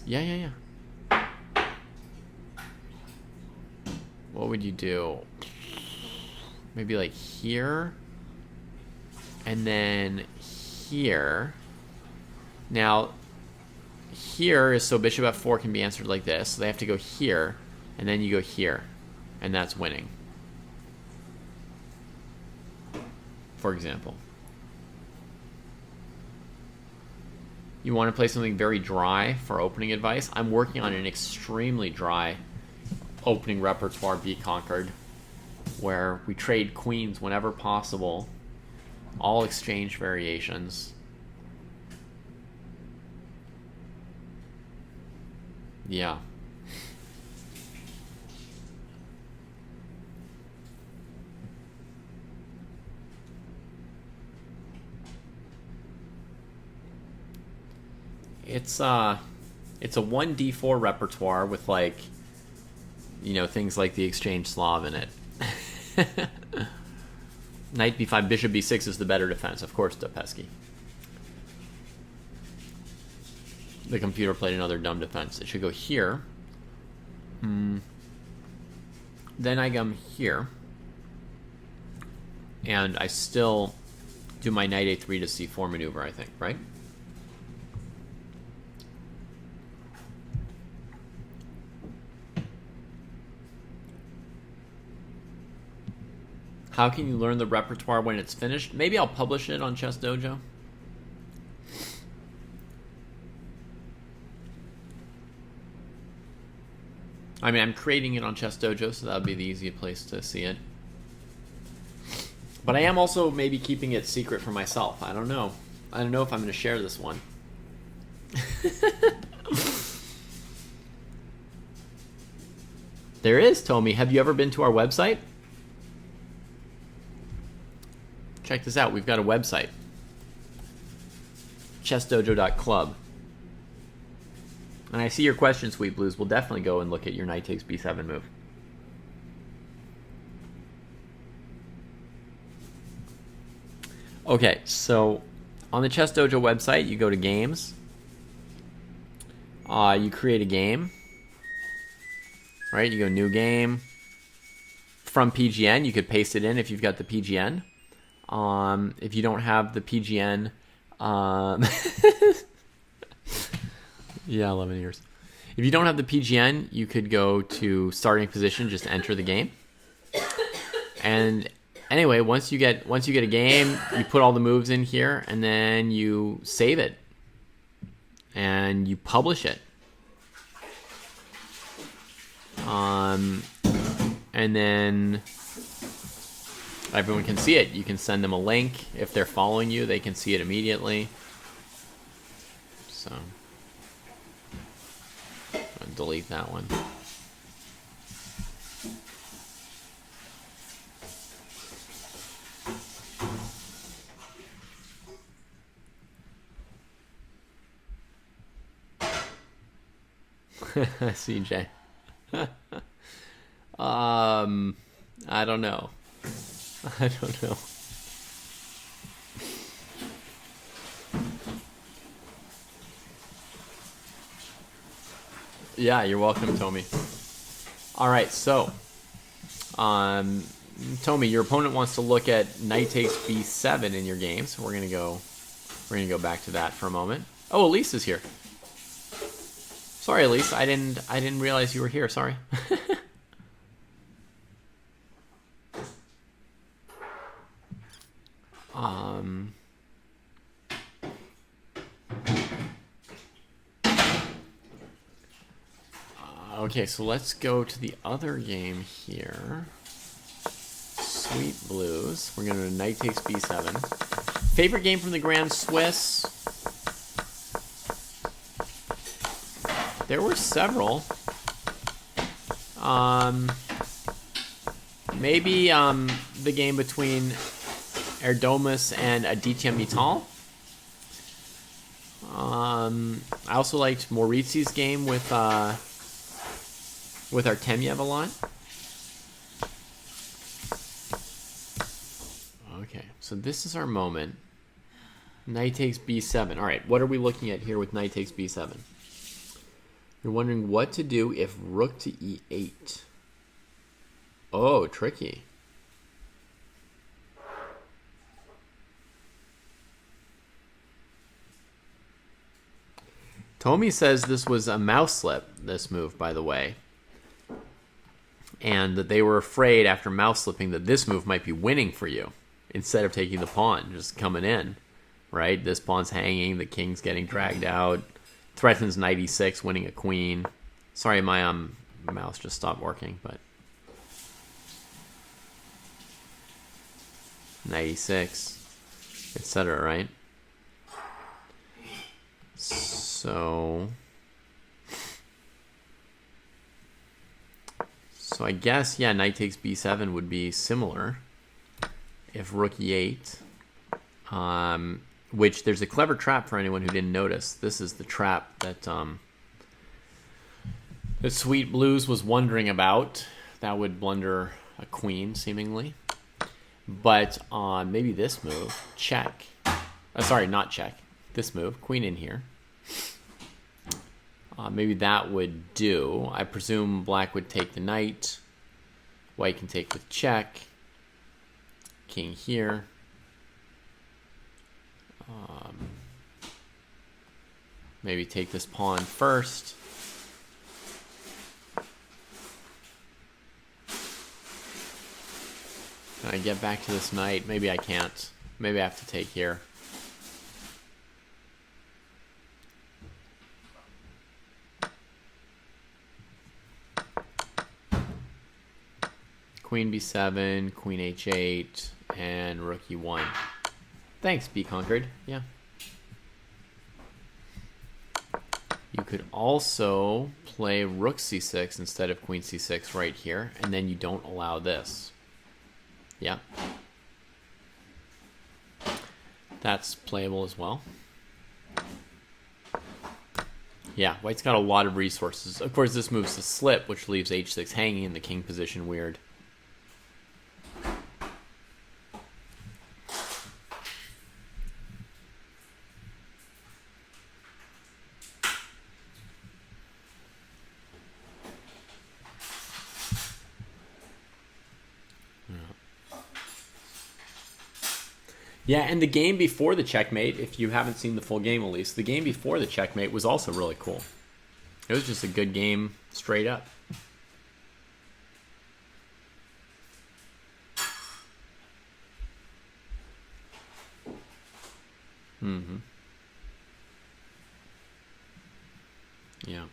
Yeah. What would you do? Maybe like here. And then here. Now, here is so bishop f4 can be answered like this. So they have to go here. And then you go here. And that's winning. For example. You want to play something very dry for opening advice? I'm working on an extremely dry opening repertoire, Be Conquered, where we trade queens whenever possible, all exchange variations. Yeah. It's a 1d4 repertoire with, like, you know, things like the exchange Slav in it. Knight b5, bishop b6 is the better defense, of course, Dopesky. The computer played another dumb defense. It should go here. Then I come here. And I still do my knight a3 to c4 maneuver, I think, right? How can you learn the repertoire when it's finished? Maybe I'll publish it on Chess Dojo. I mean, I'm creating it on Chess Dojo, so that would be the easiest place to see it. But I am also maybe keeping it secret for myself. I don't know. I don't know if I'm going to share this one. There is, Tomi. Have you ever been to our website? Check this out. We've got a website. ChessDojo.club. And I see your question, Sweet Blues. We'll definitely go and look at your knight takes b7 move. Okay, so on the Chess Dojo website, you go to games. You create a game. Right, you go new game. From PGN, you could paste it in if you've got the PGN. If you don't have the PGN, yeah, 11 years. If you don't have the PGN, you could go to starting position, just enter the game. And anyway, once you get a game, you put all the moves in here, and then you save it, and you publish it. And then everyone can see it. You can send them a link. If they're following you, they can see it immediately. So, I'll delete that one. CJ. I don't know. I don't know. Yeah, you're welcome, Tomi. All right, so, Tomi, your opponent wants to look at knight takes b7 in your game, so we're gonna go back to that for a moment. Oh, Elise is here. Sorry, Elise, I didn't realize you were here. Sorry. Okay, so let's go to the other game here. Sweet Blues. We're going to knight takes b7. Favorite game from the Grand Swiss? There were several. Maybe the game between Erdomus and Aditya Mittal. I also liked Maurizzi's game with Artemyev a lot. Okay, so this is our moment. Knight takes b7. All right, what are we looking at here with knight takes b7? You're wondering what to do if rook to e8. Oh, tricky. Tomi says this was a mouse slip, this move, by the way. And that they were afraid after mouse slipping that this move might be winning for you instead of taking the pawn, just coming in, right? This pawn's hanging, the king's getting dragged out. Threatens knight e6, winning a queen. Sorry, my mouse just stopped working, but knight e6, etc. Right? So I guess, yeah, knight takes b7 would be similar if rook e8. Which there's a clever trap for anyone who didn't notice. This is the trap that that Sweet Blues was wondering about. That would blunder a queen, seemingly. But maybe this move, check. Sorry, not check. This move, queen in here. Maybe that would do. I presume black would take the knight. White can take with check. King here. Maybe take this pawn first. Can I get back to this knight? Maybe I can't. Maybe I have to take here. Queen b7, queen h8, and rook e1. Thanks, Be Conquered. Yeah. You could also play rook c6 instead of queen c6 right here, and then you don't allow this. Yeah. That's playable as well. Yeah, white's got a lot of resources. Of course, this moves to slip, which leaves h6 hanging in the king position weird. Yeah, and the game before the checkmate, if you haven't seen the full game at least, the game before the checkmate was also really cool. It was just a good game straight up. Mm-hmm. Yeah.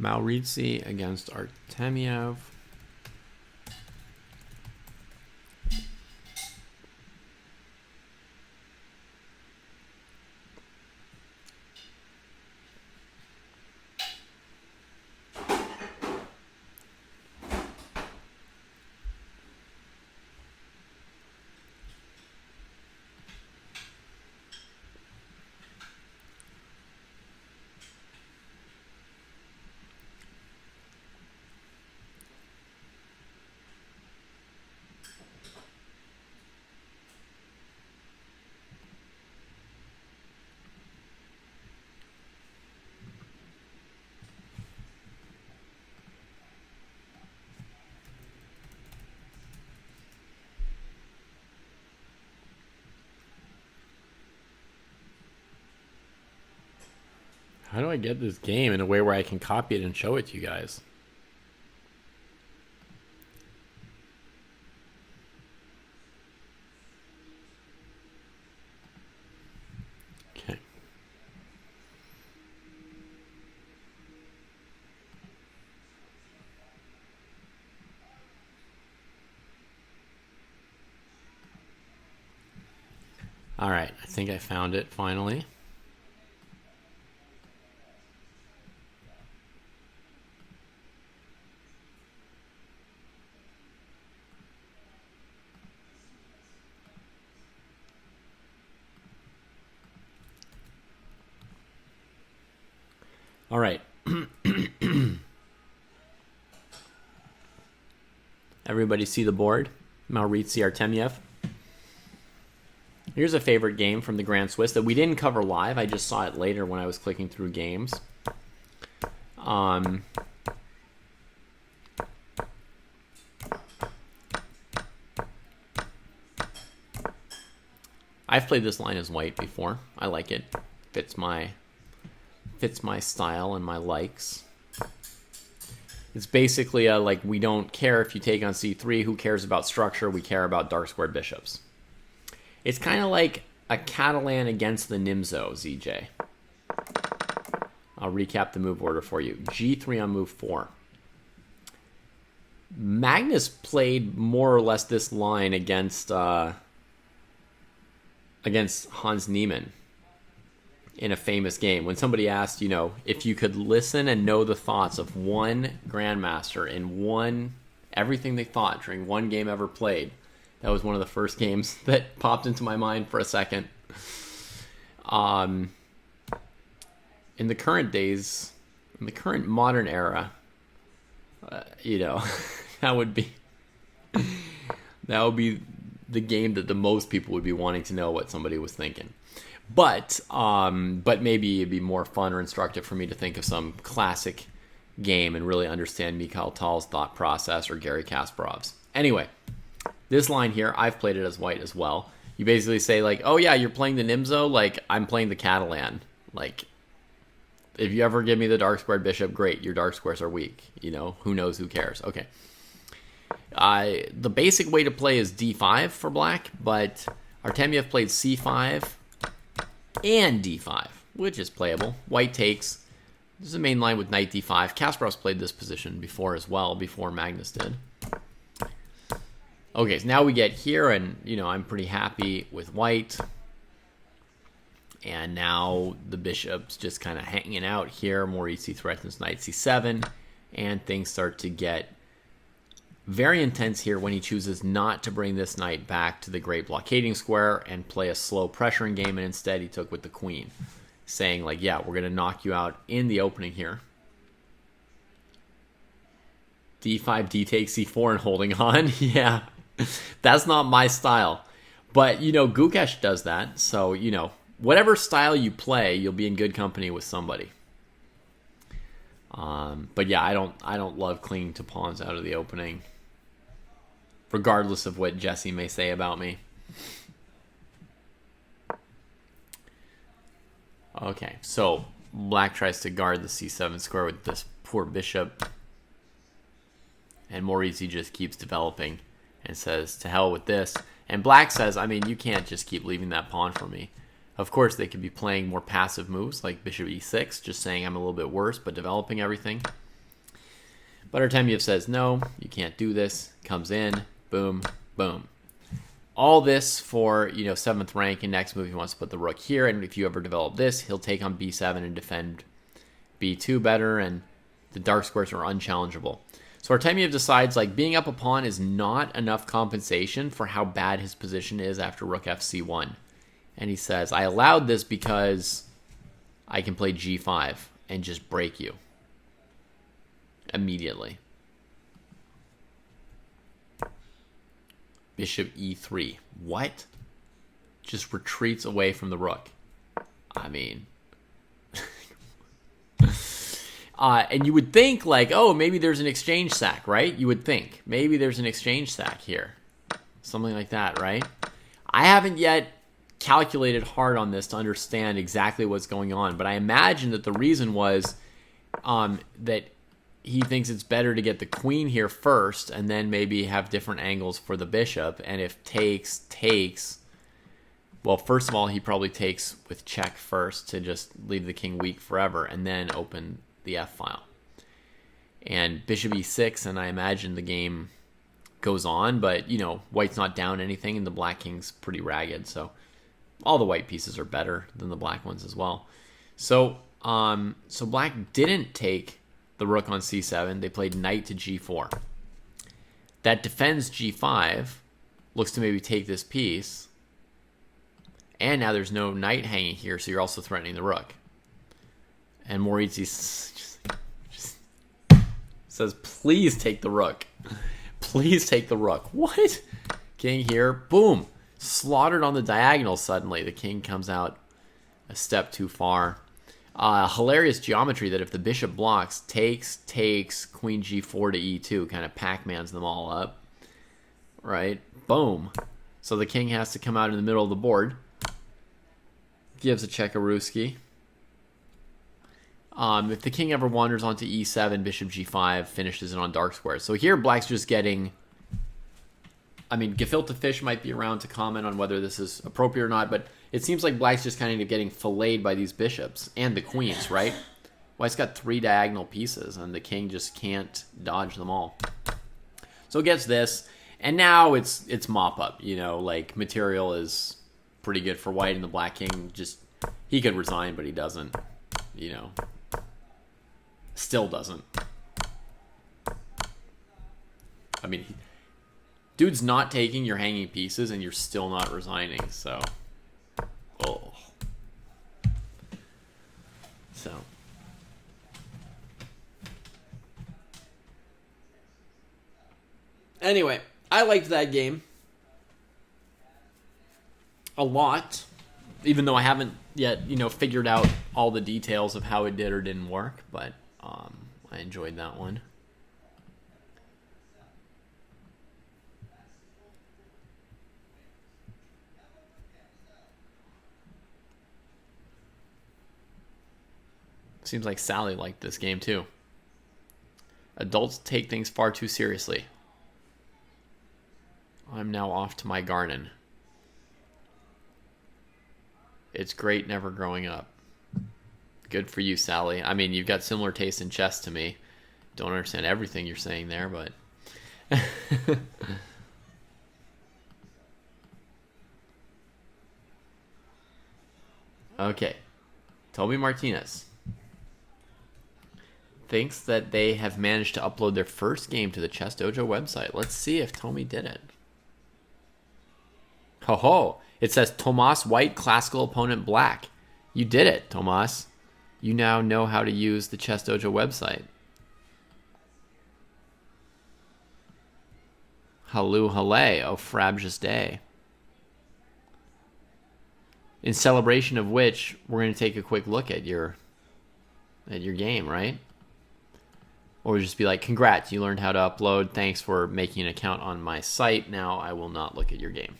Maurizi against Artemiev. How do I get this game in a way where I can copy it and show it to you guys? Okay. All right, I think I found it finally. All right. Everybody see the board? Maurizi Artemiev. Here's a favorite game from the Grand Swiss that we didn't cover live. I just saw it later when I was clicking through games. I've played this line as white before. I like it. Fits my style and my likes. It's basically a, like, we don't care if you take on c3. Who cares about structure? We care about dark squared bishops. It's kind of like a Catalan against the Nimzo, ZJ. I'll recap the move order for you. g3 on move 4. Magnus played more or less this line against Hans Niemann in a famous game. When somebody asked, you know, if you could listen and know the thoughts of one grandmaster in everything they thought during one game ever played, that was one of the first games that popped into my mind for a second. In the current days, in the current modern era, you know, that would be the game that the most people would be wanting to know what somebody was thinking. But maybe it'd be more fun or instructive for me to think of some classic game and really understand Mikhail Tal's thought process or Garry Kasparov's. Anyway, this line here, I've played it as white as well. You basically say, like, oh yeah, you're playing the Nimzo, like, I'm playing the Catalan. Like, if you ever give me the dark squared bishop, great, your dark squares are weak. You know, who knows, who cares. Okay. The basic way to play is d5 for black, but Artemiev played c5 and d5, which is playable. White takes. This is a main line with knight d5. Kasparov's played this position before as well, before Magnus did. Okay, so now we get here, and, I'm pretty happy with white. And now the bishop's just kind of hanging out here. Moritzi threatens knight c7, and things start to get very intense here when he chooses not to bring this knight back to the great blockading square and play a slow pressuring game, and instead he took with the queen, saying, like, yeah, we're going to knock you out in the opening here. d5, d takes, c4, and holding on. Yeah, that's not my style. But, Gukesh does that, so, whatever style you play, you'll be in good company with somebody. But yeah, I don't love clinging to pawns out of the opening, regardless of what Jesse may say about me. Okay, so black tries to guard the c7 square with this poor bishop, and Moritzi just keeps developing and says, to hell with this. And black says, you can't just keep leaving that pawn for me. Of course, they could be playing more passive moves like bishop e6, just saying I'm a little bit worse, but developing everything. But Artemiev says, no, you can't do this. Comes in, boom, boom. All this for, 7th rank, and next move he wants to put the rook here, and if you ever develop this, he'll take on b7 and defend b2 better, and the dark squares are unchallengeable. So Artemiev decides, being up a pawn is not enough compensation for how bad his position is after rook fc1. And he says, I allowed this because I can play g5 and just break you immediately. Bishop e3. What? Just retreats away from the rook. And you would think, maybe there's an exchange sack, right? You would think. Maybe there's an exchange sack here. Something like that, right? I haven't yet calculated hard on this to understand exactly what's going on, but I imagine that the reason was that he thinks it's better to get the queen here first and then maybe have different angles for the bishop. And if takes, well, first of all, he probably takes with check first to just leave the king weak forever and then open the f-file. And bishop e6, and I imagine the game goes on, but, white's not down anything and the black king's pretty ragged, so all the white pieces are better than the black ones as well. So black didn't take the rook on c7. They played knight to g4. That defends g5. Looks to maybe take this piece. And now there's no knight hanging here, so you're also threatening the rook. And Moritzi just says, please take the rook. Please take the rook. What? King here. Boom. Slaughtered on the diagonal suddenly. The king comes out a step too far. Hilarious geometry that if the bishop blocks, takes, queen g4 to e2, kind of Pac-Mans them all up. Right? Boom. So the king has to come out in the middle of the board. Gives a Kavutskiy. If the king ever wanders onto e7, bishop g5 finishes it on dark squares. So here black's just getting... Gefilte Fish might be around to comment on whether this is appropriate or not, but it seems like black's just kind of getting filleted by these bishops and the queens, right? White's got 3 diagonal pieces, and the king just can't dodge them all. So it gets this, and now it's mop-up, material is pretty good for white, and the black king he could resign, but he doesn't, still doesn't. Dude's not taking your hanging pieces, and you're still not resigning, so... Oh. So. Anyway, I liked that game a lot, even though I haven't yet, figured out all the details of how it did or didn't work, but I enjoyed that one. Seems like Sally liked this game too. Adults take things far too seriously. I'm now off to my garden. It's great never growing up. Good for you, Sally. I mean, you've got similar taste in chess to me. Don't understand everything you're saying there, but... Okay. Toby Martinez thinks that they have managed to upload their first game to the Chess Dojo website. Let's see if Tommy did it. Ho ho! It says Tomas White, classical opponent black. You did it, Tomas. You now know how to use the Chess Dojo website. Halu hale, oh frabjous day. In celebration of which, we're going to take a quick look at your game, right? Or just be like, congrats, you learned how to upload. Thanks for making an account on my site. Now I will not look at your game.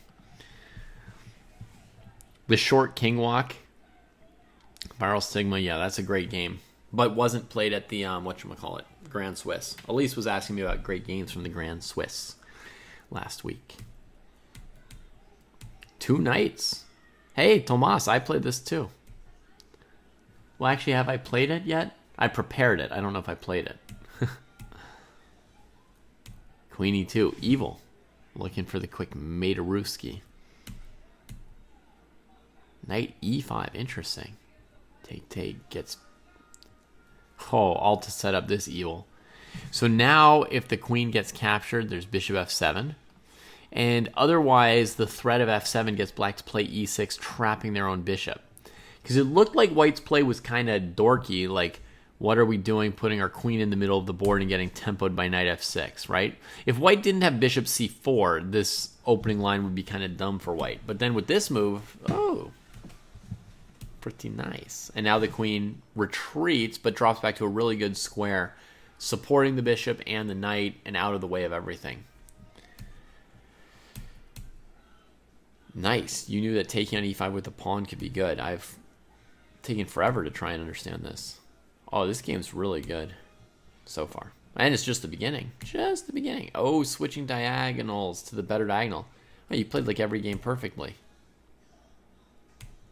The Short King Walk. Viral Stigma, yeah, that's a great game. But wasn't played at the, whatchamacallit, Grand Swiss. Elise was asking me about great games from the Grand Swiss last week. 2 nights. Hey, Tomas, I played this too. Well, actually, have I played it yet? I prepared it. I don't know if I played it. Queen E2, evil. Looking for the quick Mataruski. Knight E5, interesting. Take gets... Oh, all to set up this evil. So now, if the queen gets captured, there's bishop F7. And otherwise, the threat of F7 gets black to play E6, trapping their own bishop. Because it looked like white's play was kind of dorky, like, what are we doing putting our queen in the middle of the board and getting tempoed by knight F6, right? If white didn't have bishop C4, this opening line would be kind of dumb for white. But then with this move, oh, pretty nice. And now the queen retreats, but drops back to a really good square, supporting the bishop and the knight and out of the way of everything. Nice. You knew that taking on e5 with the pawn could be good. I've taken forever to try and understand this. Oh, this game's really good so far. And it's just the beginning. Just the beginning. Oh, switching diagonals to the better diagonal. Oh, you played like every game perfectly.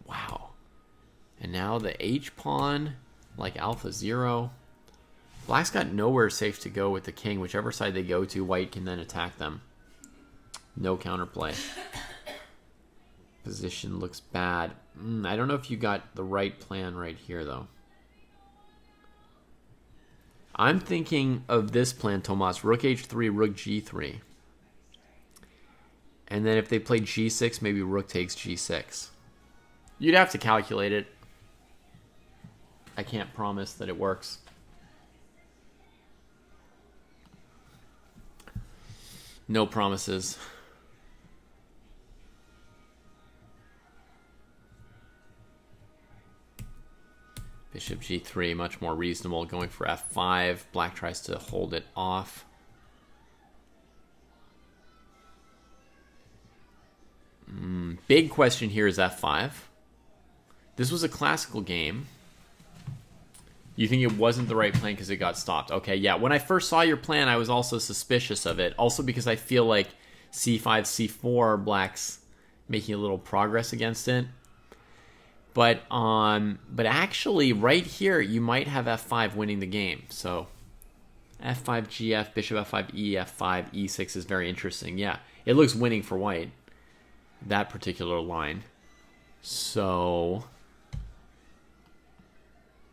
Wow. And now the H-pawn, like alpha 0. Black's got nowhere safe to go with the king. Whichever side they go to, white can then attack them. No counterplay. Position looks bad. I don't know if you got the right plan right here, though. I'm thinking of this plan, Tomas. Rook H3, Rook G3. And then if they play G6, maybe Rook takes G6. You'd have to calculate it. I can't promise that it works. No promises. Bishop G3, much more reasonable. Going for F5. Black tries to hold it off. Big question here is F5. This was a classical game. You think it wasn't the right plan because it got stopped. Okay, yeah. When I first saw your plan, I was also suspicious of it. Also because I feel like C5, C4, Black's making a little progress against it. But actually, right here, you might have F5 winning the game. So F5, GF, Bishop F5, E, F5, E6 is very interesting. Yeah, it looks winning for white, that particular line. So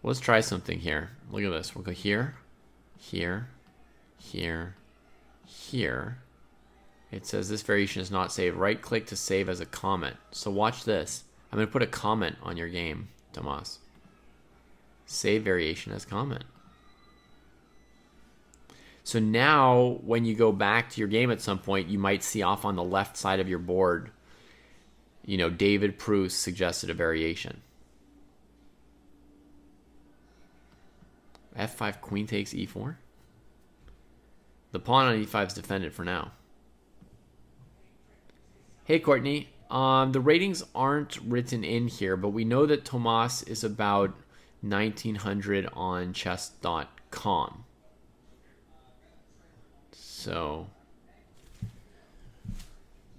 let's try something here. Look at this. We'll go here, here, here, here. It says this variation is not saved. Right-click to save as a comment. So watch this. I'm going to put a comment on your game, Tomas. Save variation as comment. So now, when you go back to your game at some point, you might see off on the left side of your board, you know, David Pruess suggested a variation. F5, queen takes E4. The pawn on E5 is defended for now. Hey, Courtney. The ratings aren't written in here, but we know that Tomas is about 1900 on chess.com. So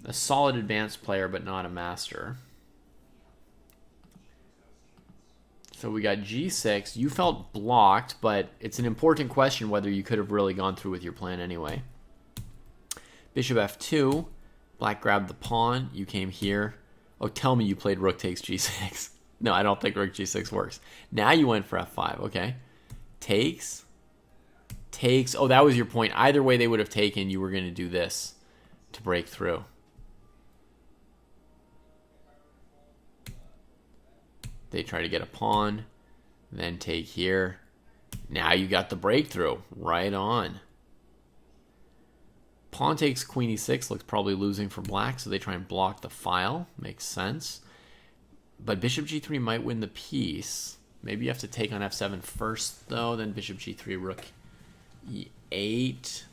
A solid advanced player, but not a master. So we got g6. You felt blocked, but it's an important question whether you could have really gone through with your plan anyway. Bishop f2. Black grabbed the pawn. You came here. Oh, tell me you played rook takes g6. No, I don't think rook g6 works. Now you went for f5. Okay. Takes. Takes. Oh, that was your point. Either way they would have taken, you were going to do this to break through. They try to get a pawn, then take here. Now you got the breakthrough. Right on. Pawn takes queen e6. Looks probably losing for black, so they try and block the file. Makes sense. But bishop g3 might win the piece. Maybe you have to take on f7 first, though. Then bishop g3, rook e8,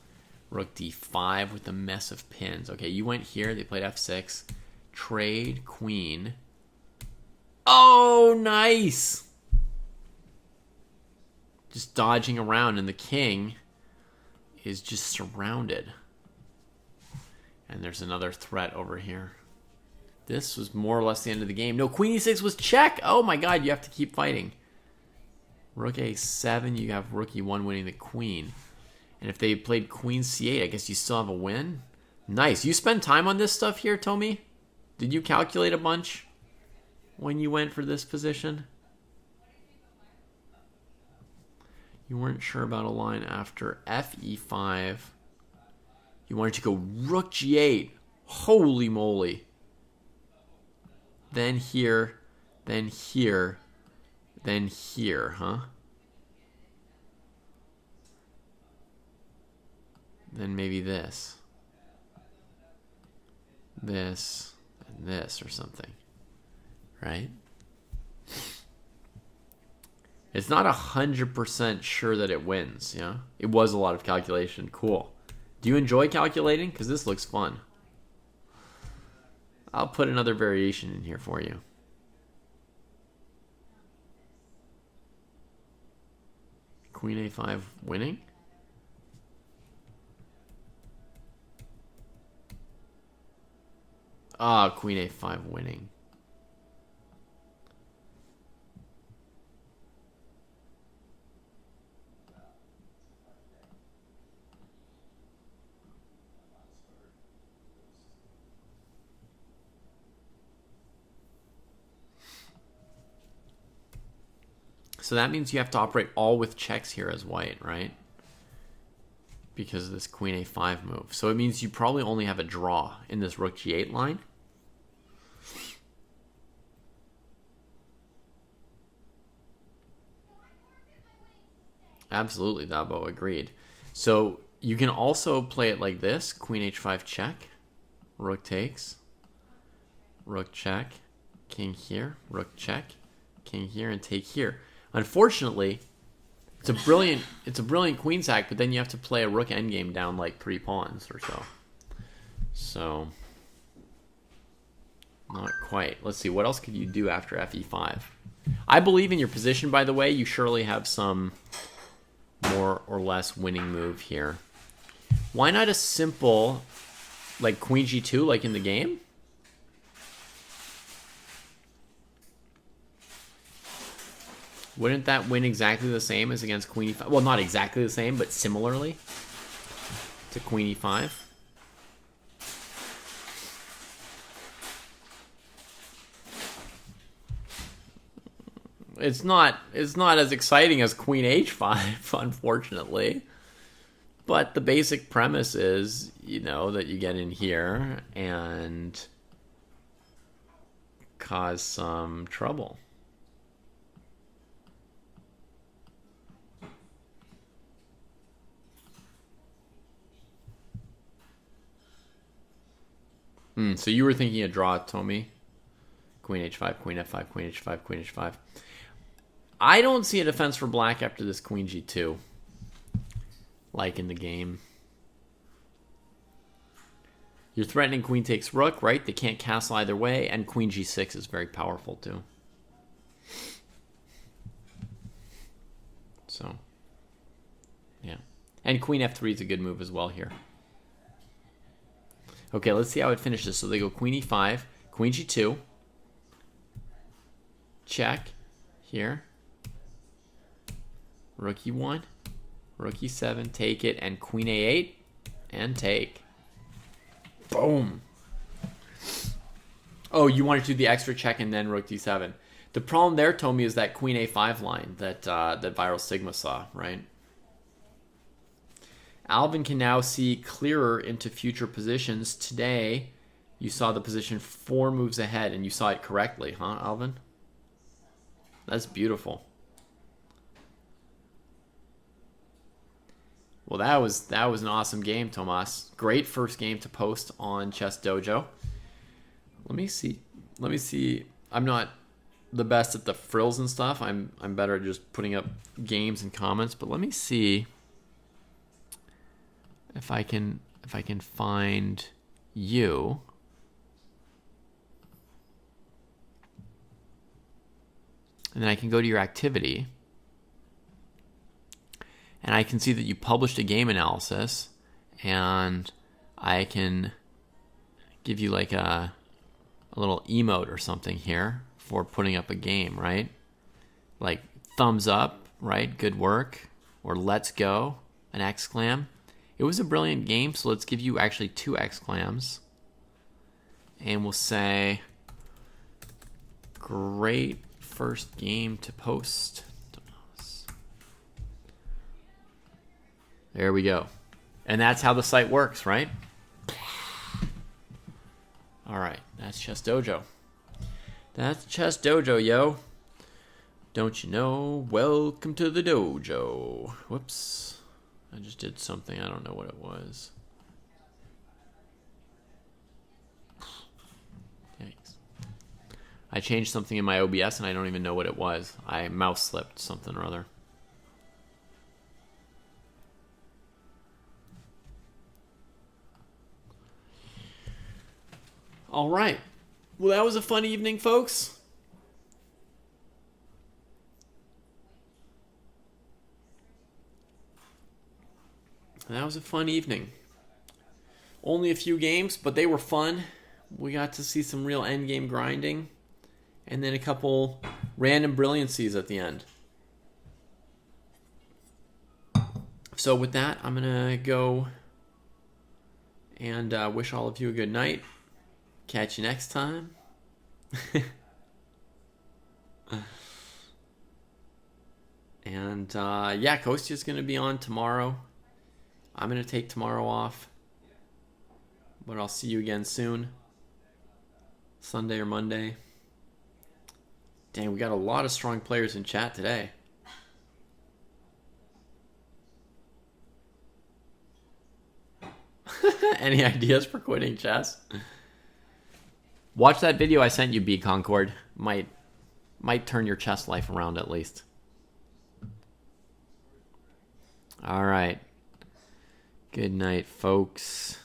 rook d5 with a mess of pins. Okay, you went here. They played f6. Trade, queen. Oh, nice! Just dodging around, and the king is just surrounded. And there's another threat over here. This was more or less the end of the game. No, queen e6 was check! Oh my god, you have to keep fighting. Rook a7, you have rook e1 winning the queen. And if they played queen c8, I guess you still have a win? Nice. You spend time on this stuff here, Tomi? Did you calculate a bunch when you went for this position? You weren't sure about a line after fe5. You wanted to go rook g8. Holy moly. Then here, then here, then here, huh? Then maybe this. This, and this, or something. Right? It's not 100% sure that it wins, yeah? It was a lot of calculation. Cool. Do you enjoy calculating? Because this looks fun. I'll put another variation in here for you. Queen a5 winning? Ah, queen a5 winning. So that means you have to operate all with checks here as white, right? Because of this queen a5 move. So it means you probably only have a draw in this rook g8 line. Absolutely, Dabo, agreed. So you can also play it like this. Queen h5 check. Rook takes. Rook check. King here. Rook check. King here and take here. Unfortunately, it's a brilliant queen sack, but then you have to play a rook endgame down like 3 pawns or so. So, not quite. Let's see, what else could you do after fe5? I believe in your position, by the way. You surely have some more or less winning move here. Why not a simple, like queen g2, like in the game? Wouldn't that win exactly the same as against queen e5? Well, not exactly the same, but similarly to queen e5. It's not as exciting as queen h5, unfortunately. But the basic premise is, you know, that you get in here and cause some trouble. So you were thinking a draw, Tomi? Queen h5, queen f5, queen h5, queen h5. I don't see a defense for black after this queen g2, like in the game. You're threatening queen takes rook, right? They can't castle either way, and queen g6 is very powerful too. So, yeah. And queen f3 is a good move as well here. Okay, let's see how it finishes. So they go queen e5, queen g2, check here, rook e1, rook e7, take it, and queen a8, and take. Boom. Oh, you wanted to do the extra check and then rook d7. The problem there, Tommy, is that queen a5 line that that Viral Sigma saw, right? Alvin can now see clearer into future positions. Today, you saw the position 4 moves ahead, and you saw it correctly, huh, Alvin? That's beautiful. Well, that was an awesome game, Tomas. Great first game to post on Chess Dojo. Let me see. I'm not the best at the frills and stuff. I'm better at just putting up games and comments. But let me see if I can find you. And then I can go to your activity. And I can see that you published a game analysis. And I can give you like a little emote or something here for putting up a game, right? Like thumbs up, right? Good work. Or let's go, an exclam. It was a brilliant game, so let's give you actually 2 exclams. And we'll say, great first game to post. There we go. And that's how the site works, right? All right, that's Chess Dojo. That's Chess Dojo, yo. Don't you know? Welcome to the dojo. Whoops. I just did something. I don't know what it was. Thanks. I changed something in my OBS and I don't even know what it was. I mouse slipped something or other. All right. Well, that was a fun evening, folks. That was a fun evening. Only a few games, but they were fun. We got to see some real endgame grinding. And then a couple random brilliancies at the end. So with that, I'm going to go and wish all of you a good night. Catch you next time. And yeah, Kostya's going to be on tomorrow. I'm going to take tomorrow off. But I'll see you again soon. Sunday or Monday. Dang, we got a lot of strong players in chat today. Any ideas for quitting chess? Watch that video I sent you, B Concord. Might turn your chess life around at least. All right. Good night, folks.